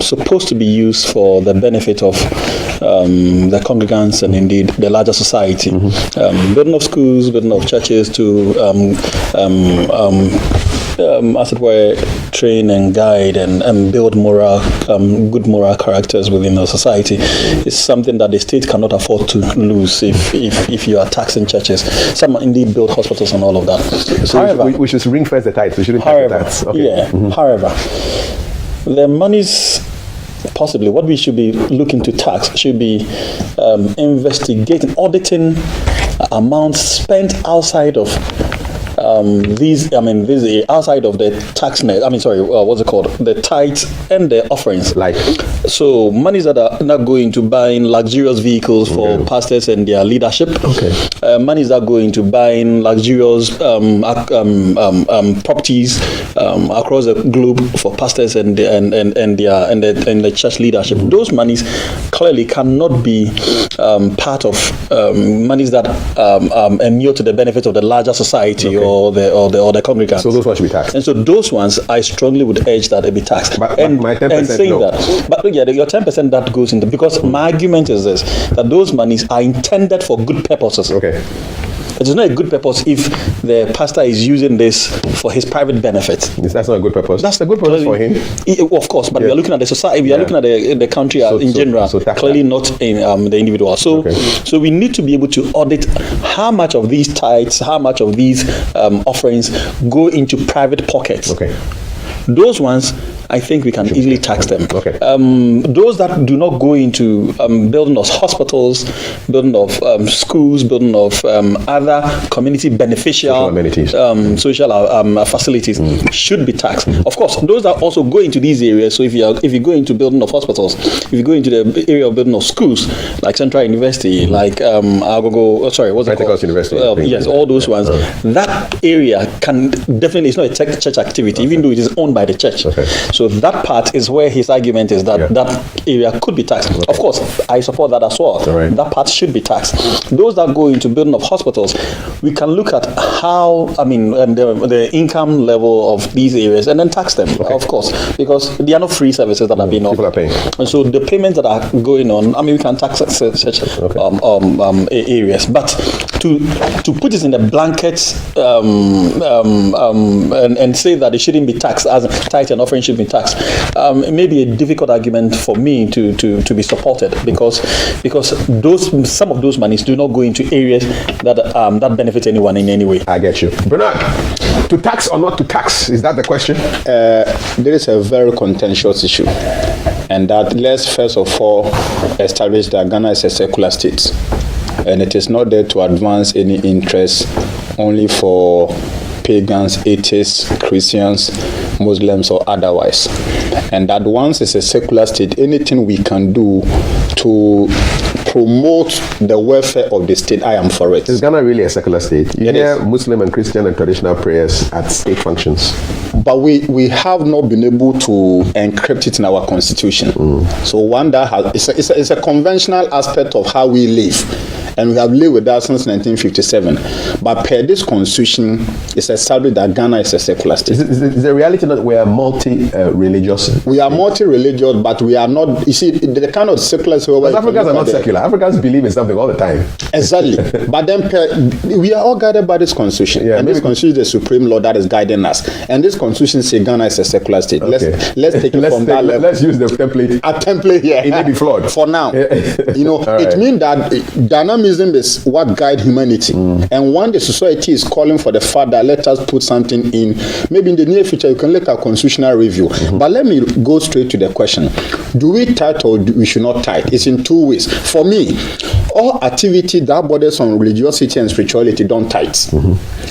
supposed to be used for the benefit of the congregants and indeed the larger society. Building of schools, building of churches to as it were, train and guide and build moral, good moral characters within the society is something that the state cannot afford to lose if you are taxing churches. Some indeed build hospitals and all of that. So however, we should ring fence the tithes. We shouldn't tax the tithes. Okay. Yeah. However, the monies, possibly what we should be looking to tax should be investigating, auditing amounts spent outside of outside of the tax net. What's it called? The tithes and the offerings. Like, so monies that are not going to buying luxurious vehicles for pastors and their leadership. Okay. Monies that are going to buying luxurious properties across the globe for pastors and the church leadership. Those monies clearly cannot be part of monies that inure to the benefit of the larger society or the congregants. So those ones should be taxed. And so those ones, I strongly would urge that they be taxed. But my 10% no. Your 10% that goes into, because my argument is this, that those monies are intended for good purposes. Okay. It is not a good purpose if the pastor is using this for his private benefit. That's not a good purpose. That's a good purpose for him. Of course, but we are looking at the society. We are looking at the country in general. Clearly not in the individual. So we need to be able to audit how much of these tithes, how much of these offerings go into private pockets. Okay. Those ones, I think we can easily tax them. Okay. Those that do not go into building of hospitals, building of schools, building of other community beneficial social facilities should be taxed. Of course, those that also go into these areas. So if you go into building of hospitals, if you go into the area of building of schools, like Central University, like Pentecost University. Yes, all those ones. That area can definitely, it's not a church activity, even though it is owned by the church. Okay. So So that part is where his argument is that that area could be taxed. Of course, I support that as well. Right. That part should be taxed. Those that go into building of hospitals, we can look at how, the income level of these areas and then tax them, of course, because there are no free services that are being offered. People are paying. And so the payments that are going on, we can tax such areas. But to put this in a blanket and say that it shouldn't be taxed, as tithe and offering should be taxed, it may be a difficult argument for me to be supported, because some of those monies do not go into areas that benefit anyone in any way. I get you. Bernard, to tax or not to tax, is that the question? There is a very contentious issue, and that let's first of all establish that Ghana is a secular state, and it is not there to advance any interest only for pagans, atheists, Christians, Muslims, or otherwise. And that once it's a secular state, anything we can do to promote the welfare of the state, I am for it. Is Ghana really a secular state? You It hear is. Muslim and Christian and traditional prayers at state functions. But we have not been able to encrypt it in our constitution. So one that has it's a conventional aspect of how we live, and we have lived with that since 1957. But per this constitution, it's established that Ghana is a secular state. Is the reality that we are multi-religious? We are multi-religious, but we are not. You see, the kind of secular. But Africans are not secular. Africans believe in something all the time. Exactly. But then we are all guided by this constitution. Yeah, and this constitution is the supreme law that is guiding us. And this constitution says Ghana is a secular state. Okay. Let's take it from that level. Let's use the template. A template here. It may be flawed. For now. Right. It means that dynamism is what guides humanity. And when the society is calling for the fact that let us put something in, maybe in the near future you can look at constitutional review. But let me go straight to the question. Do we tithe or we should not tithe? It's in two ways. For me, all activity that borders on religiosity and spirituality don't tithe.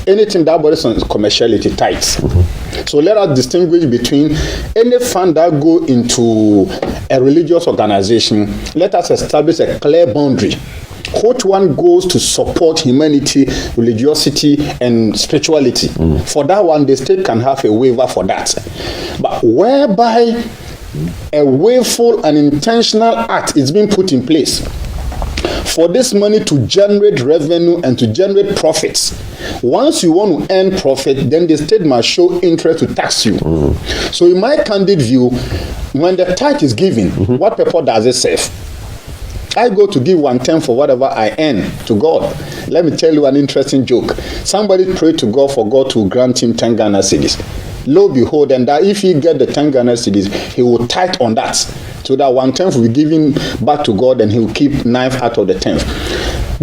Anything that borders on commerciality tithes. So let us distinguish between any fund that go into a religious organization. Let us establish a clear boundary. Which one goes to support humanity, religiosity, and spirituality? For that one, the state can have a waiver for that. But whereby a willful and intentional act is being put in place for this money to generate revenue and to generate profits. Once you want to earn profit, then the state must show interest to tax you. So in my candid view, when the tithe is given, what purpose does it serve? I go to give 1/10 for whatever I earn to God. Let me tell you an interesting joke. Somebody prayed to God for God to grant him 10 Ghana cedis. Lo behold, and that if he get the 10 Ghana cedis, he will tithe on that. So that 1/10 will be given back to God, and he will keep 9 out of the 10.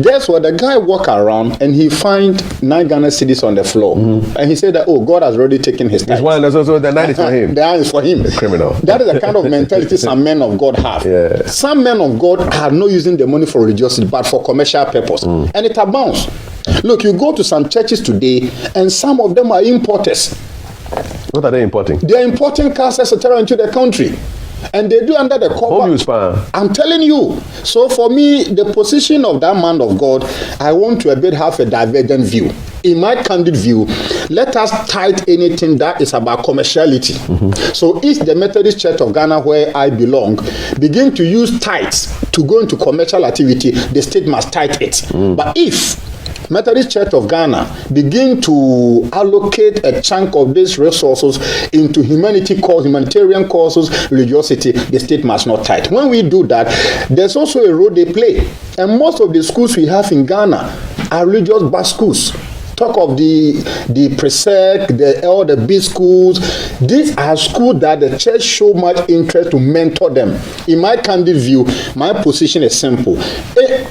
Guess what? The guy walk around and he find 9 Ghana cedis on the floor, and he said that, oh, God has already taken his tithe. This one, so the 9 is for him. The 9 is for him. The criminal. That is the kind of mentality some men of God have. Yeah. Some men of God are not using the money for religiosity, but for commercial purpose, and it abounds. Look, you go to some churches today, and some of them are importers. What are they importing? They are importing cars, etc., into the country. And they do under the cover. Home use, pa. I'm telling you. So for me, the position of that man of God, I want to a bit have a divergent view. In my candid view, let us tithe anything that is about commerciality. So if the Methodist Church of Ghana, where I belong, begin to use tithes to go into commercial activity, the state must tithe it. But if Methodist Church of Ghana begin to allocate a chunk of these resources into humanitarian causes, religiosity, the state must not tithe. When we do that, there's also a role they play. And most of the schools we have in Ghana are religious bar schools. Talk of the Presec, all the big schools. These are schools that the church show much interest to mentor them. In my candid view, my position is simple.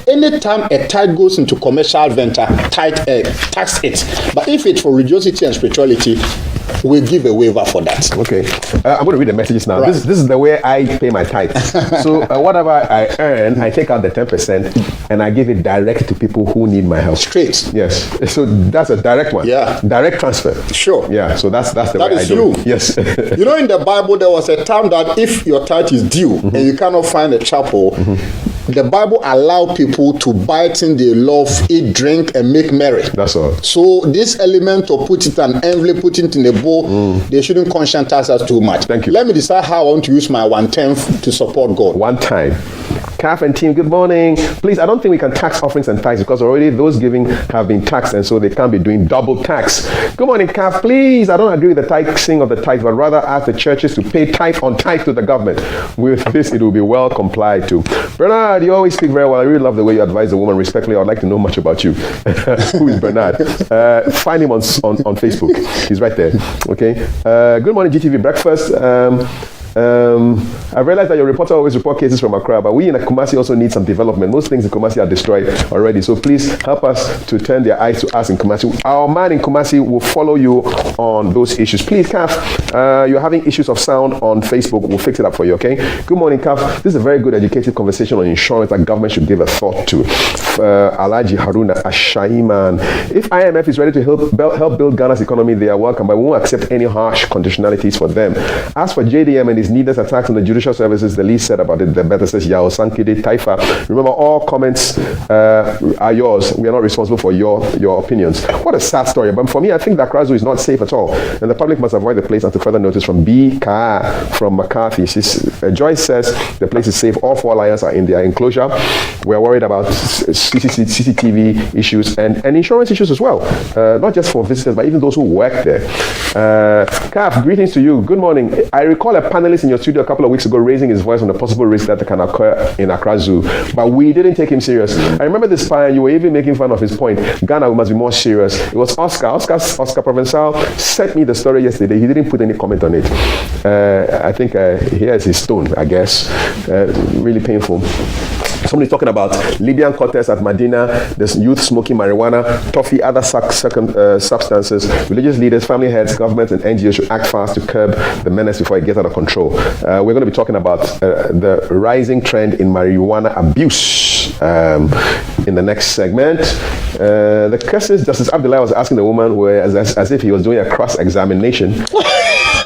Anytime a tithe goes into commercial venture, tax it. But if it's for religiosity and spirituality, we give a waiver for that. Okay. I'm going to read the messages now. Right. This is the way I pay my tithe. So whatever I earn, I take out the 10% and I give it direct to people who need my help. Straight. Yes. So that's a direct one. Yeah. Direct transfer. Sure. Yeah. So that's the That way I is do you. it. Yes. You know, in the Bible, there was a time that if your tithe is due and you cannot find a chapel, the Bible allows people to buy things they love, eat, drink, and make merry. That's all. So this element of put it in an envelope, put it in a bowl, they shouldn't conscientize us too much. Thank you. Let me decide how I want to use my 1/10 to support God. One time. CAF and team, good morning. Please, I don't think we can tax offerings and tithes because already those giving have been taxed and so they can't be doing double tax. Good morning, CAF. Please, I don't agree with the taxing of the tithe, but rather ask the churches to pay tithe on tithe to the government. With this, it will be well complied to. Bernard, you always speak very well. I really love the way you advise the woman respectfully. I'd like to know much about you. Who is Bernard? Find him on Facebook. He's right there. Okay. Good morning, GTV Breakfast. I realize that your reporter always report cases from Accra, but we in Kumasi also need some development. Most things in Kumasi are destroyed already, so please help us to turn their eyes to us in Kumasi. Our man in Kumasi will follow you on those issues. Please, CAF, you're having issues of sound on Facebook. We'll fix it up for you, okay? Good morning, CAF. This is a very good educated conversation on insurance that government should give a thought to. Alaji Haruna Ashaiman. If IMF is ready to help build Ghana's economy, they are welcome, but we won't accept any harsh conditionalities for them. As for JDM and his needless attacks on the judicial services, the least said about it, the better, says Yao Sankide Taifa. Remember, all comments are yours. We are not responsible for your opinions. What a sad story. But for me, I think that Accra Zoo is not safe at all, and the public must avoid the place until further notice. From B. Ka from McCarthy. Joyce says the place is safe. All 4 lions are in their enclosure. We are worried about CCTV issues and insurance issues as well, not just for visitors, but even those who work there. CAF, greetings to you. Good morning. I recall a panelist in your studio a couple of weeks ago raising his voice on the possible risk that can occur in Accra Zoo, but we didn't take him serious. I remember this and you were even making fun of his point. Ghana, we must be more serious. It was Oscar Provençal sent me the story yesterday. He didn't put any comment on it. I think here's his tone, I guess. Really painful. Somebody's talking about Libyan quarters at Medina, there's youth smoking marijuana, toffee, other substances. Religious leaders, family heads, governments, and NGOs should act fast to curb the menace before it gets out of control. We're going to be talking about the rising trend in marijuana abuse in the next segment. The questions Justice Abdullah was asking the woman were as if he was doing a cross-examination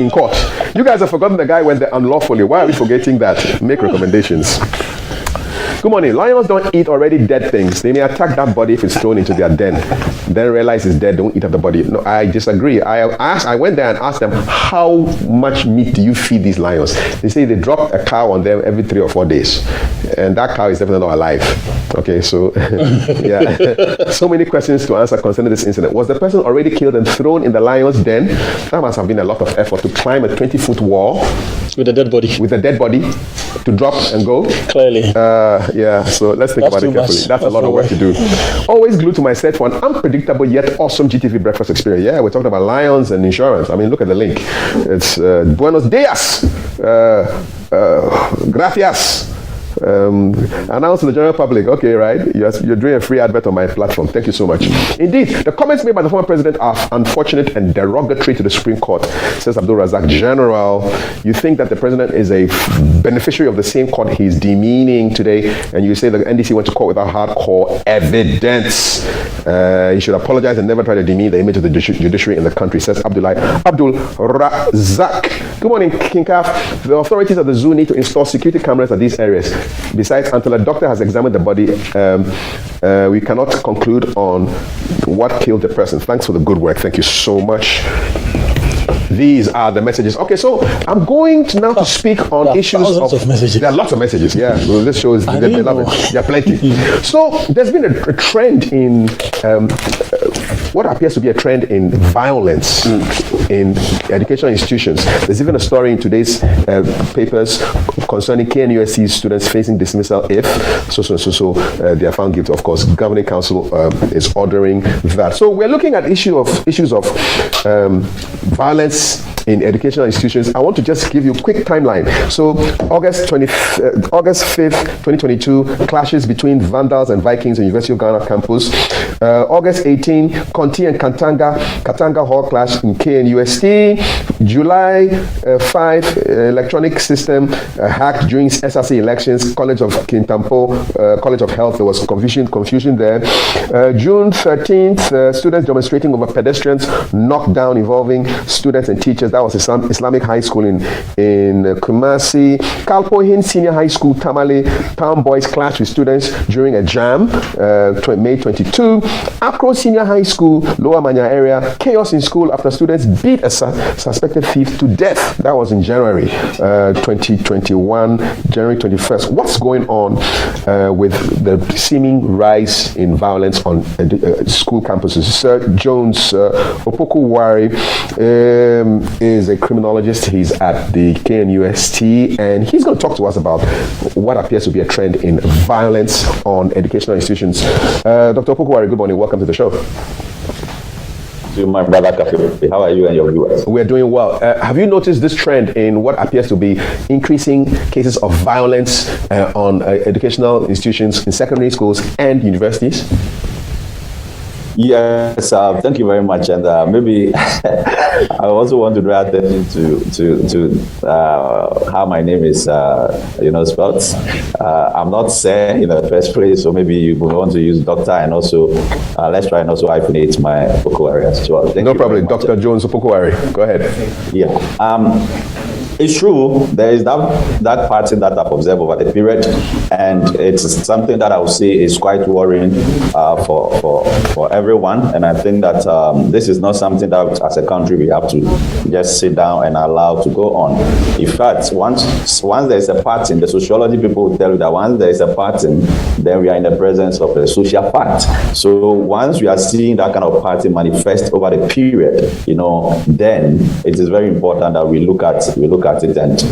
in court. You guys have forgotten the guy went there unlawfully. Why are we forgetting that? Make recommendations. Good morning. Lions don't eat already dead things. They may attack that body if it's thrown into their den. Then realize it's dead, don't eat up the body. No, I disagree. I went there and asked them, how much meat do you feed these lions? They say they drop a cow on them every 3 or 4 days. And that cow is definitely not alive. Okay, so, yeah. So many questions to answer concerning this incident. Was the person already killed and thrown in the lion's den? That must have been a lot of effort to climb a 20-foot wall. With a dead body. With a dead body to drop and go. Clearly. Yeah, so let's think about it carefully. That's a lot of work to do. Always glued to my set for an unpredictable yet awesome GTV breakfast experience. Yeah, we're talking about lions and insurance. I mean, look at the link. It's Buenos dias. Gracias. Announce to the general public. Okay, right? You're doing a free advert on my platform. Thank you so much. Indeed, the comments made by the former president are unfortunate and derogatory to the Supreme Court, says Abdul Razak. General, you think that the president is a beneficiary of the same court he's demeaning today, and you say the NDC went to court without hardcore evidence. He should apologize and never try to demean the image of the judiciary in the country, says Abdul Razak. Good morning, King Kaf. The authorities of the zoo need to install security cameras at these areas. Besides, until a doctor has examined the body, we cannot conclude on what killed the person. Thanks for the good work. Thank you so much. These are the messages. Okay, so I'm going to now to speak on issues of messages. There are lots of messages, yeah. Well, this shows they love it. There are plenty. So there's been a trend in what appears to be a trend in violence in educational institutions. There's even a story in today's papers concerning KNUST students facing dismissal if they are found guilty. Of course, governing council is ordering that. So we're looking at issues of violence in educational institutions. I want to just give you a quick timeline. So August 5th, 2022, clashes between Vandals and Vikings in University of Ghana campus. August 18, Conti and Katanga Hall clash in KNUST. July 5, electronic system hacked during SRC elections. College of Kintampo, College of Health, there was confusion there. June 13th, students demonstrating over pedestrians knocked down involving students and teachers. That was Islamic High School in Kumasi. Kalpohin Senior High School, Tamale, Town boys clashed with students during a jam, May 22. Accra Senior High School, Lower Manya area, chaos in school after students beat a suspected thief to death. That was in January 2021, January 21st. What's going on with the seeming rise in violence on school campuses? Sir Jones Opoku-Ware is a criminologist. He's at the KNUST, and he's going to talk to us about what appears to be a trend in violence on educational institutions. Dr. Opoku-Ware, good morning. Welcome to the show. To my brother Kafi. How are you and your viewers? We're doing well. Have you noticed this trend in what appears to be increasing cases of violence on educational institutions in secondary schools and universities? Yes, thank you very much. And maybe I also want to draw attention to how my name is, spelled. I'm not saying in the first place, so maybe you want to use doctor, and also let's try and also hyphenate my Opoku-Ware as well. No problem, Dr. Jones Opoku-Ware. Go ahead. Yeah. It's true, there is that pattern that I've observed over the period, and it's something that I would say is quite worrying for everyone. And I think that this is not something that as a country we have to just sit down and allow to go on. In fact, once there's a pattern, the sociology people will tell you that once there is a pattern, then we are in the presence of a social fact. So once we are seeing that kind of pattern manifest over the period, then it is very important that we look at it and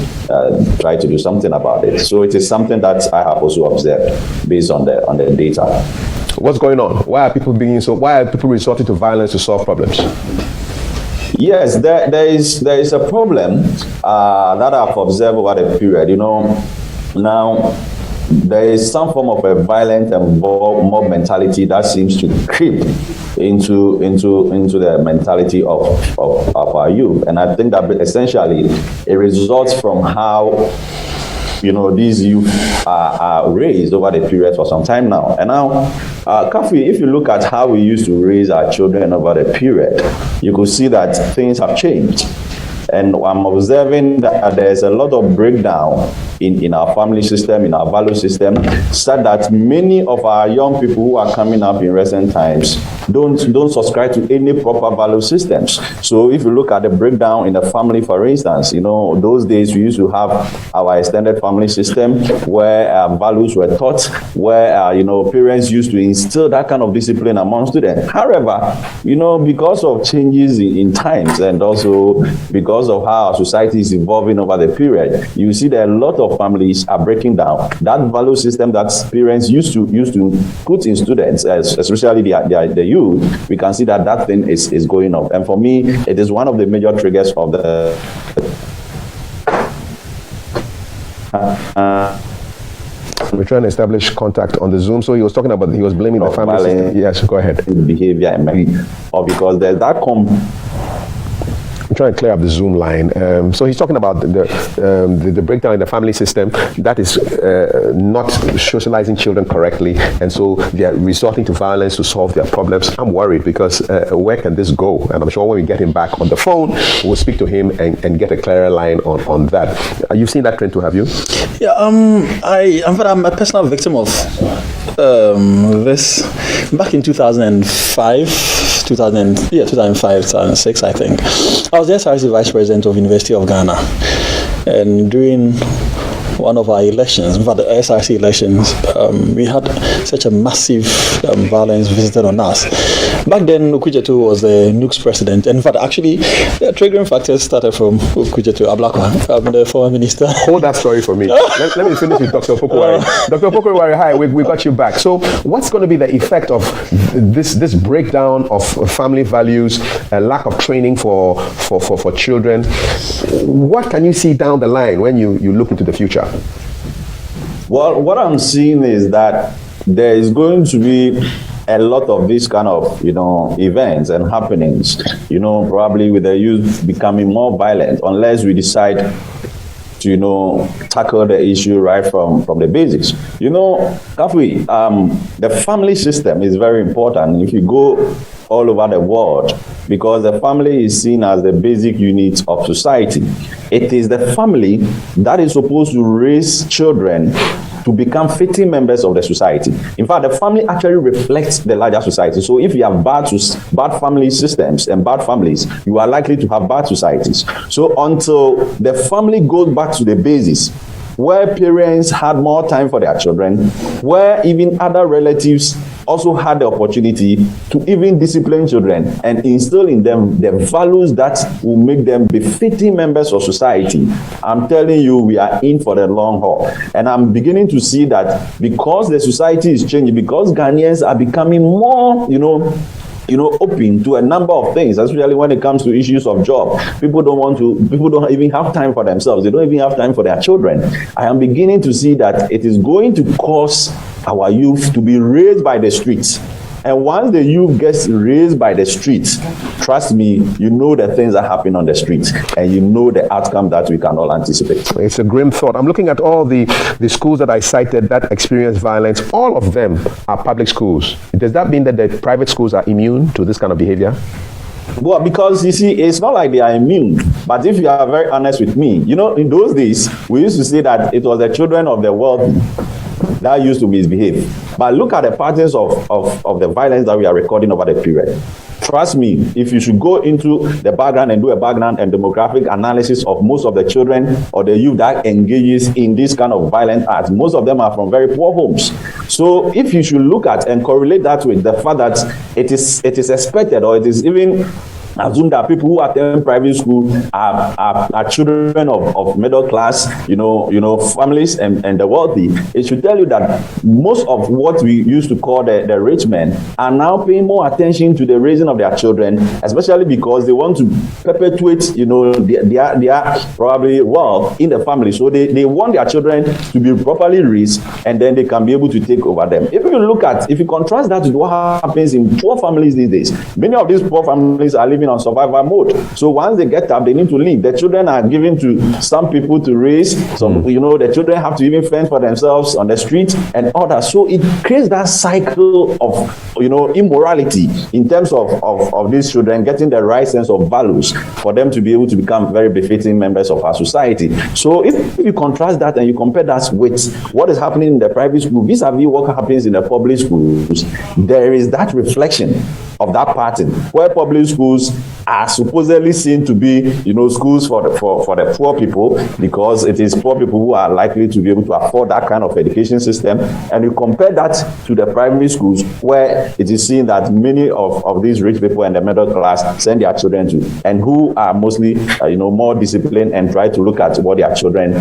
try to do something about it. So it is something that I have also observed based on the data. What's going on? Why are people resorting to violence to solve problems? Yes, there is a problem that I've observed over the period. Now there is some form of a violent and mob mentality that seems to creep into the mentality of our youth, and I think that essentially it results from how these youth are raised over the period for some time now. And now, Kafi, if you look at how we used to raise our children over the period, you could see that things have changed. And I'm observing that there's a lot of breakdown in our family system, in our value system, such that many of our young people who are coming up in recent times don't subscribe to any proper value systems. So if you look at the breakdown in the family, for instance, those days we used to have our extended family system where values were taught, where parents used to instill that kind of discipline among students. However, because of changes in times, and also because of how our society is evolving over the period, you see that a lot of families are breaking down. That value system that parents used to put in students, especially the youth, we can see that thing is going up. And for me, it is one of the major triggers of the We're trying to establish contact on the Zoom. So he was blaming the family system. Yes, go ahead. Behavior, or because there's that I'm trying to clear up the Zoom line. So he's talking about the breakdown in the family system that is not socializing children correctly, and so they are resorting to violence to solve their problems. I'm worried because where can this go? And I'm sure when we get him back on the phone, we'll speak to him and get a clearer line on that. You've seen that trend too, have you? Yeah, I'm a personal victim of this. Back in 2005, 2006, I think. I was the SRC Vice President of University of Ghana, and during one of our elections, in fact, the SRC elections, we had such a massive violence visited on us. Back then, Okudzeto was the NUC's president, and in fact, actually, the triggering factors started from Okudzeto Ablakwa, the former minister. Hold that story for me. let me finish with Dr. Opoku-Ware. Dr. Opoku-Ware, hi, we got you back. So, what's going to be the effect of this breakdown of family values, a lack of training for children? What can you see down the line when you look into the future? Well, what I'm seeing is that there is going to be a lot of these kind of, events and happenings, probably with the youth becoming more violent, unless we decide to, tackle the issue right from the basics. Kafui, the family system is very important if you go all over the world, because the family is seen as the basic unit of society. It is the family that is supposed to raise children to become fitting members of the society. In fact, the family actually reflects the larger society. So if you have bad family systems and bad families, you are likely to have bad societies. So until the family goes back to the basis, where parents had more time for their children, where even other relatives also had the opportunity to even discipline children and instill in them the values that will make them befitting members of society, I'm telling you, we are in for the long haul. And I'm beginning to see that because the society is changing, because Ghanaians are becoming more, open to a number of things, especially when it comes to issues of job. People don't even have time for themselves. They don't even have time for their children. I am beginning to see that it is going to cause our youth to be raised by the streets. And once the youth gets raised by the streets, trust me, the things that happen on the streets, and the outcome that we can all anticipate. It's a grim thought. I'm looking at all the schools that I cited that experience violence. All of them are public schools. Does that mean that the private schools are immune to this kind of behavior? Well, because you see, it's not like they are immune. But if you are very honest with me, in those days, we used to say that it was the children of the wealthy that used to misbehave. But look at the patterns of the violence that we are recording over the period. Trust me, if you should go into the background and do a background and demographic analysis of most of the children or the youth that engages in this kind of violent acts, most of them are from very poor homes. So if you should look at and correlate that with the fact that it is expected, or it is even assume that people who attend private school are children of middle class, families and the wealthy, it should tell you that most of what we used to call the rich men are now paying more attention to the raising of their children, especially because they want to perpetuate, their probably wealth in the family. So they want their children to be properly raised, and then they can be able to take over them. If you contrast that with what happens in poor families these days, many of these poor families are living on survival mode. So once they get up, they need to leave. The children are given to some people to raise. Some, the children have to even fend for themselves on the street and all that. So it creates that cycle of, immorality in terms of these children getting the right sense of values for them to be able to become very befitting members of our society. So if you contrast that and you compare that with what is happening in the private school vis-a-vis what happens in the public schools, there is that reflection of that pattern where public schools are supposedly seen to be, schools for the poor people, because it is poor people who are likely to be able to afford that kind of education system. And you compare that to the primary schools where it is seen that many of these rich people and the middle class send their children to, and who are mostly, more disciplined and try to look at what their children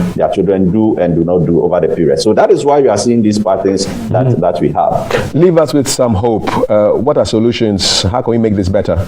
do and do not do over the period. So that is why we are seeing these patterns that we have. Leave us with some hope. What are solutions? How can we make this better?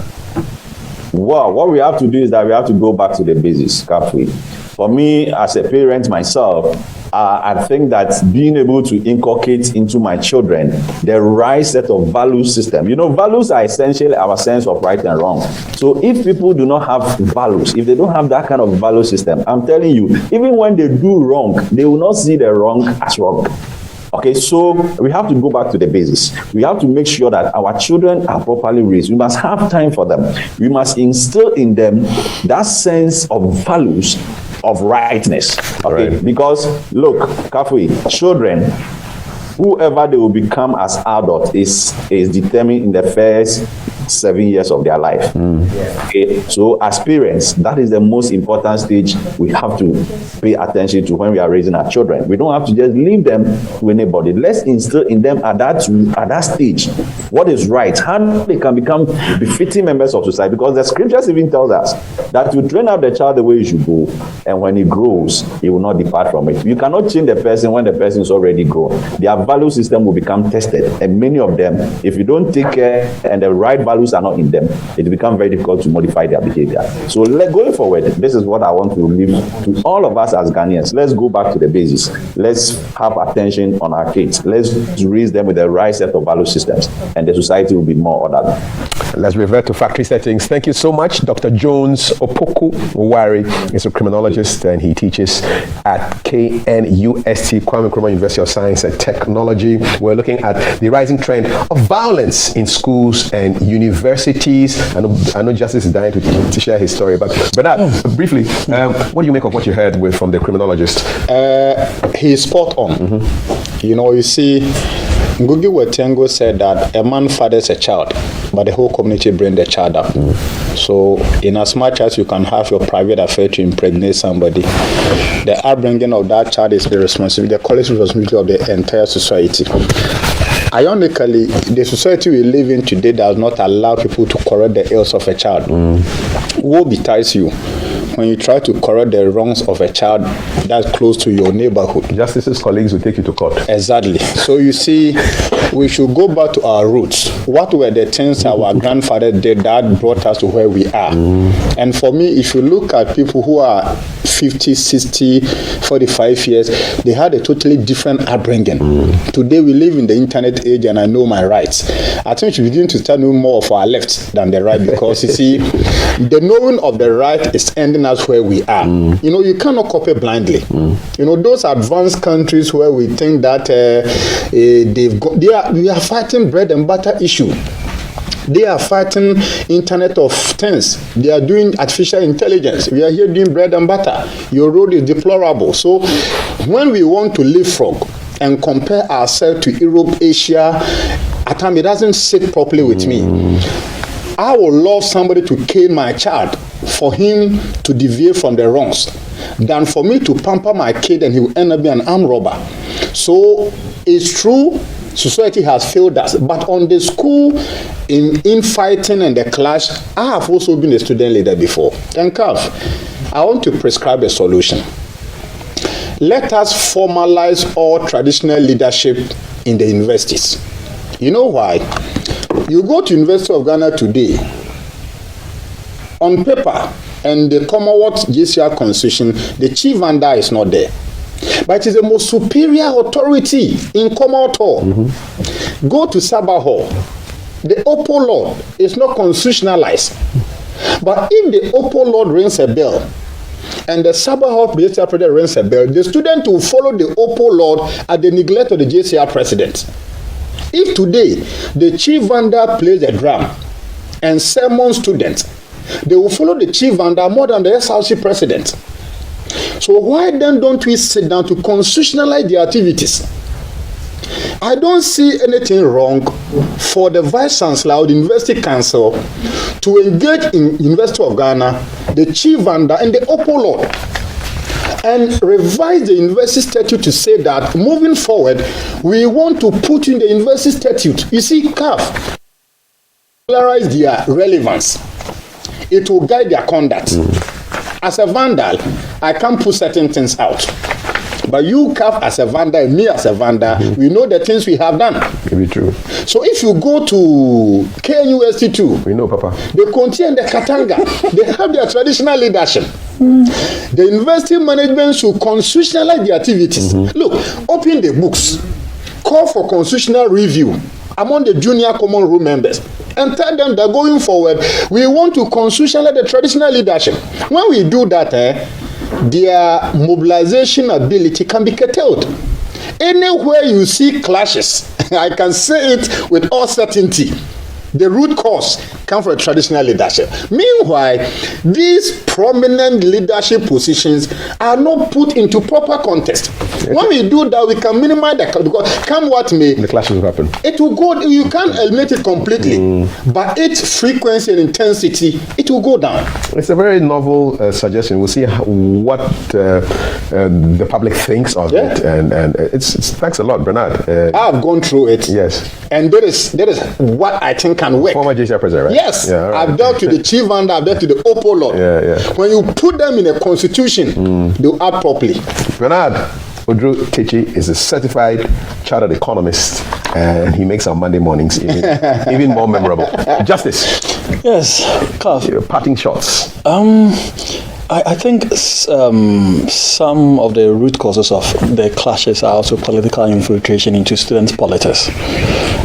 Well, what we have to do is that we have to go back to the basics, Kafui. For me, as a parent myself, I think that being able to inculcate into my children the right set of value system. Values are essentially our sense of right and wrong. So if people do not have values, if they don't have that kind of value system, I'm telling you, even when they do wrong, they will not see the wrong as wrong. Okay, so we have to go back to the basics. We have to make sure that our children are properly raised. We must have time for them. We must instill in them that sense of values of rightness. Okay, right. Because look, Kafui, children, whoever they will become as adults is determined in the first 7 years of their life. Okay, so as parents, that is the most important stage we have to pay attention to when we are raising our children. We don't have to just leave them to anybody. Let's instill in them at that stage what is right, how they can become befitting members of society, because the scriptures even tells us that you train up the child the way he should go, and when he grows, he will not depart from it. You cannot change the person when the person is already grown. Their value system will become tested, and many of them, if you don't take care and the right value values are not in them, it becomes very difficult to modify their behavior. So going forward, this is what I want to leave to all of us as Ghanaians. Let's go back to the basics. Let's have attention on our kids. Let's raise them with the right set of value systems, and the society will be more orderly. Let's revert to factory settings. Thank you so much. Dr. Jones Opoku-Wari is a criminologist, and he teaches at KNUST, Kwame Nkrumah University of Science and Technology. We're looking at the rising trend of violence in schools and universities. I know Justice is dying to share his story, but briefly, what do you make of what you heard from the criminologist? He's spot on. Mm-hmm. You know, you see, Ngugi wa Thiong'o said that a man fathers a child, but the whole community brings the child up. So, in as much as you can have your private affair to impregnate somebody, the upbringing of that child is the responsibility, the collective responsibility of the entire society. Ironically, the society we live in today does not allow people to correct the ills of a child. Woe betides you when you try to correct the wrongs of a child that's close to your neighborhood. Justice's colleagues will take you to court. Exactly. So you see, we should go back to our roots. What were the things our grandfather did that brought us to where we are? And for me, if you look at people who are 50, 60, 45 years, they had a totally different upbringing. Today we live in the internet age, and I know my rights. I think we begin to start knowing more of our left than the right, because you see, the knowing of the right is ending us where we are. You know, you cannot copy blindly. You know, those advanced countries where we think that we are fighting bread and butter issue. They are fighting Internet of Things. They are doing artificial intelligence. We are here doing bread and butter. Your road is deplorable. So when we want to leapfrog and compare ourselves to Europe, Asia, at times it doesn't sit properly with me. I would love somebody to cane my child for him to deviate from the wrongs than for me to pamper my kid and he will end up being an armed robber. So it's true, society has failed us, but on the school in fighting and the clash, I have also been a student leader before. And Calf, I want to prescribe a solution. Let us formalize all traditional leadership in the universities. You know why? You go to University of Ghana today, on paper, and the Commonwealth JCR Constitution, the chief under is not there. But it is the most superior authority in Commonwealth Hall. Go to Sabah Hall. The Opo Lord is not constitutionalized. But if the Opo Lord rings a bell, and the Sabah Hall JCR president rings a bell, the student will follow the Opo Lord at the neglect of the JCR president. If today the chief vendor plays a drum and sermon students, they will follow the chief vendor more than the SRC president. So why then don't we sit down to constitutionalize the activities? I don't see anything wrong for the Vice Chancellor or the University Council to engage in University of Ghana, the chief vendor and the Opo Lord, and revise the university statute to say that moving forward, we want to put in the university statute. You see, CAF, polarize their relevance. It will guide their conduct. As a vandal, I can't put certain things out. But you, CAF, as a vandal, me as a vandal, we know the things we have done. It be true. So if you go to KNUST too, we know, Papa. The Konti and the Katanga, they have their traditional leadership. The university management should constitutionalize the activities. Look, open the books, call for constitutional review among the junior common room members, and tell them that going forward, we want to constitutionalize the traditional leadership. When we do that, their mobilization ability can be curtailed. Anywhere you see clashes, I can say it with all certainty, the root cause comes from traditional leadership. Meanwhile, these prominent leadership positions are not put into proper context. When we do that, we can minimize the because come what may, the clashes will happen. It will go. You can't eliminate it completely, but its frequency and intensity, it will go down. It's a very novel suggestion. We'll see what the public thinks of it, and it's thanks a lot, Bernard. I've gone through it. Yes, and there is what I think can work. Former JCR president, right? Yes, yeah, right. I've dealt with the chief and I've dealt with the Opo Lord. Yeah. When you put them in a constitution, they'll act properly. Bernard Odru Kechi is a certified chartered economist and he makes our Monday mornings even more memorable. Justice. Yes, Carl. Parting shots. I think some of the root causes of the clashes are also political infiltration into student politics.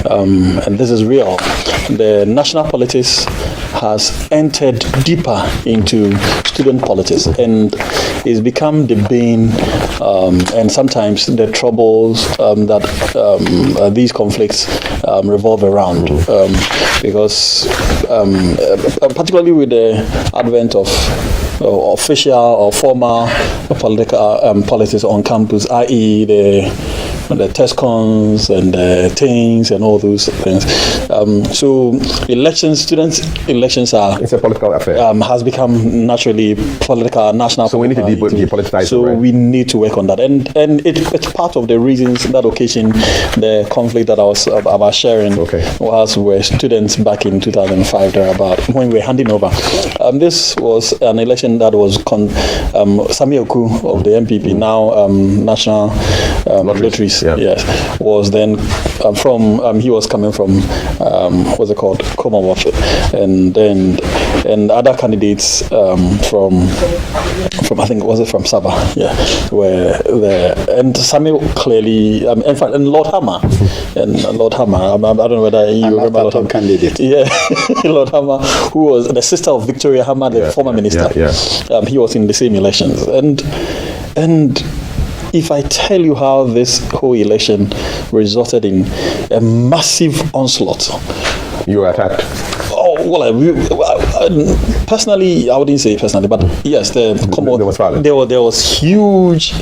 And this is real. The national politics has entered deeper into student politics and it's become the bane and sometimes the troubles that these conflicts revolve around. Because particularly with the advent of official or formal political politics on campus, i.e. the TESCONs and the things and all those things. So students' elections are... It's a political affair. Has become naturally political, national. So we need to depoliticize it. So we need to work on that. And it's part of the reasons that occasion the conflict that I was sharing was with students back in 2005 thereabout when we were handing over. This was an election that was Sami Oku of the MPP, now National Lotteries, yes, was then he was coming from what's it called, Commonwealth, and other candidates from I think from Sabah, and Samuel clearly, in fact, and Lord Hammer, I don't know whether you remember Lord Hammer. Candidate. Yeah, Lord Hammer, who was the sister of Victoria Hammer, the former minister. He was in the same elections, and if I tell you how this whole election resulted in a massive onslaught. You were attacked. Oh, well, personally, I wouldn't say personally, but yes, there was violence. There was huge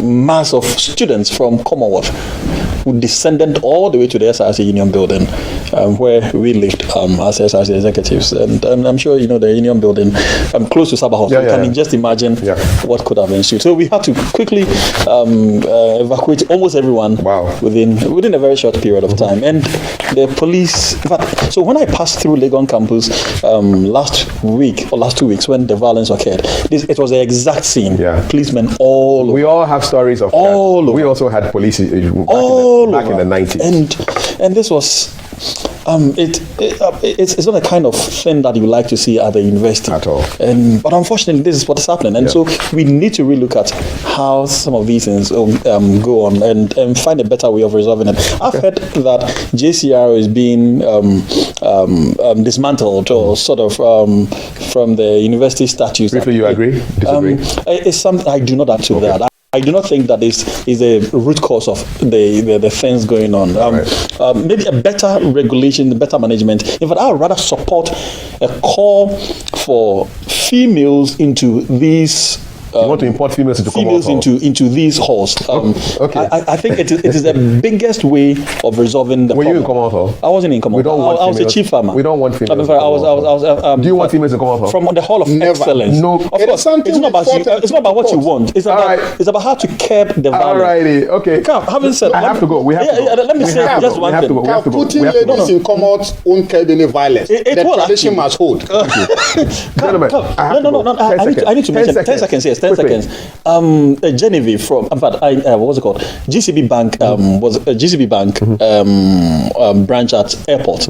mass of students from Commonwealth who descended all the way to the SRC Union building, where we lived as SRC executives. And I'm sure you know the Union building, close to Sabah House. You can just imagine what could have ensued. So we had to quickly evacuate almost everyone within a very short period of time. And the police, in fact, so when I passed through Legon campus last 2 weeks when the violence occurred, it was the exact scene. Policemen all we all have stories of all that. We also had police back in the 90s. And this was it's not a kind of thing that you like to see at the university at all. But unfortunately, this is what's happening, and so we need to relook at how some of these things go on and find a better way of resolving it. I've heard that JCR is being dismantled or sort of from the university statutes. Briefly, you agree? Disagree? It's something I do not add to that. I do not think that is a root cause of the things going on. Maybe a better regulation, better management. In fact, I would rather support a call for females into these. You want to import females into these halls. I think it is the biggest way of resolving the problem. Were you in Commonwealth Hall? I wasn't in Commonwealth Hall. I was the chief farmer. We don't want females. Do you want females in Commonwealth Hall? From the Hall of Excellence. No. Of course, it's not about you. It's not about what you want. It's about how to curb the violence. Alrighty, okay. Having said, I have to go. We have to go. Let me say just one thing. Putting ladies in Commonwealth won't curb any violence. The tradition must hold. Gentlemen, I need to mention 10 seconds. Yes, 10 seconds. Genevieve from, in fact, what was it called? GCB Bank was a GCB Bank branch at airport.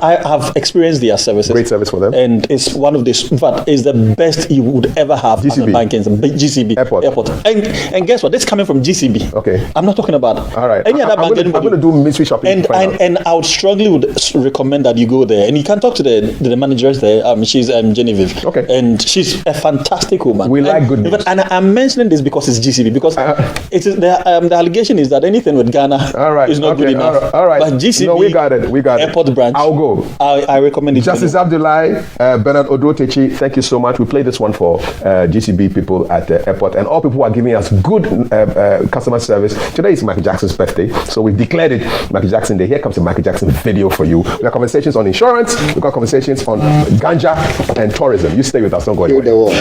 I have experienced their services. Great service for them. And it's one of the, in fact, it's the best you would ever have as a bank in GCB airport. And guess what? This is coming from GCB. Okay. I'm not talking about any other bank. I'm going to do mystery shopping. And I would strongly recommend that you go there. And you can talk to the managers there. She's Genevieve. Okay. And she's a fantastic woman. We like good news. And I'm mentioning this because it's GCB. Because it is the allegation is that anything with Ghana is not good enough. All right. But GCB, no, we got it. Airport branch. I'll go. I recommend it. Justice Abdullahi, Bernard Odotechi, thank you so much. We play this one for GCB people at the airport and all people who are giving us good customer service. Today is Michael Jackson's birthday, so we've declared it Michael Jackson Day. Here comes the Michael Jackson video for you. We've got conversations on insurance. We've got conversations on ganja and tourism. You stay with us. Don't go anywhere.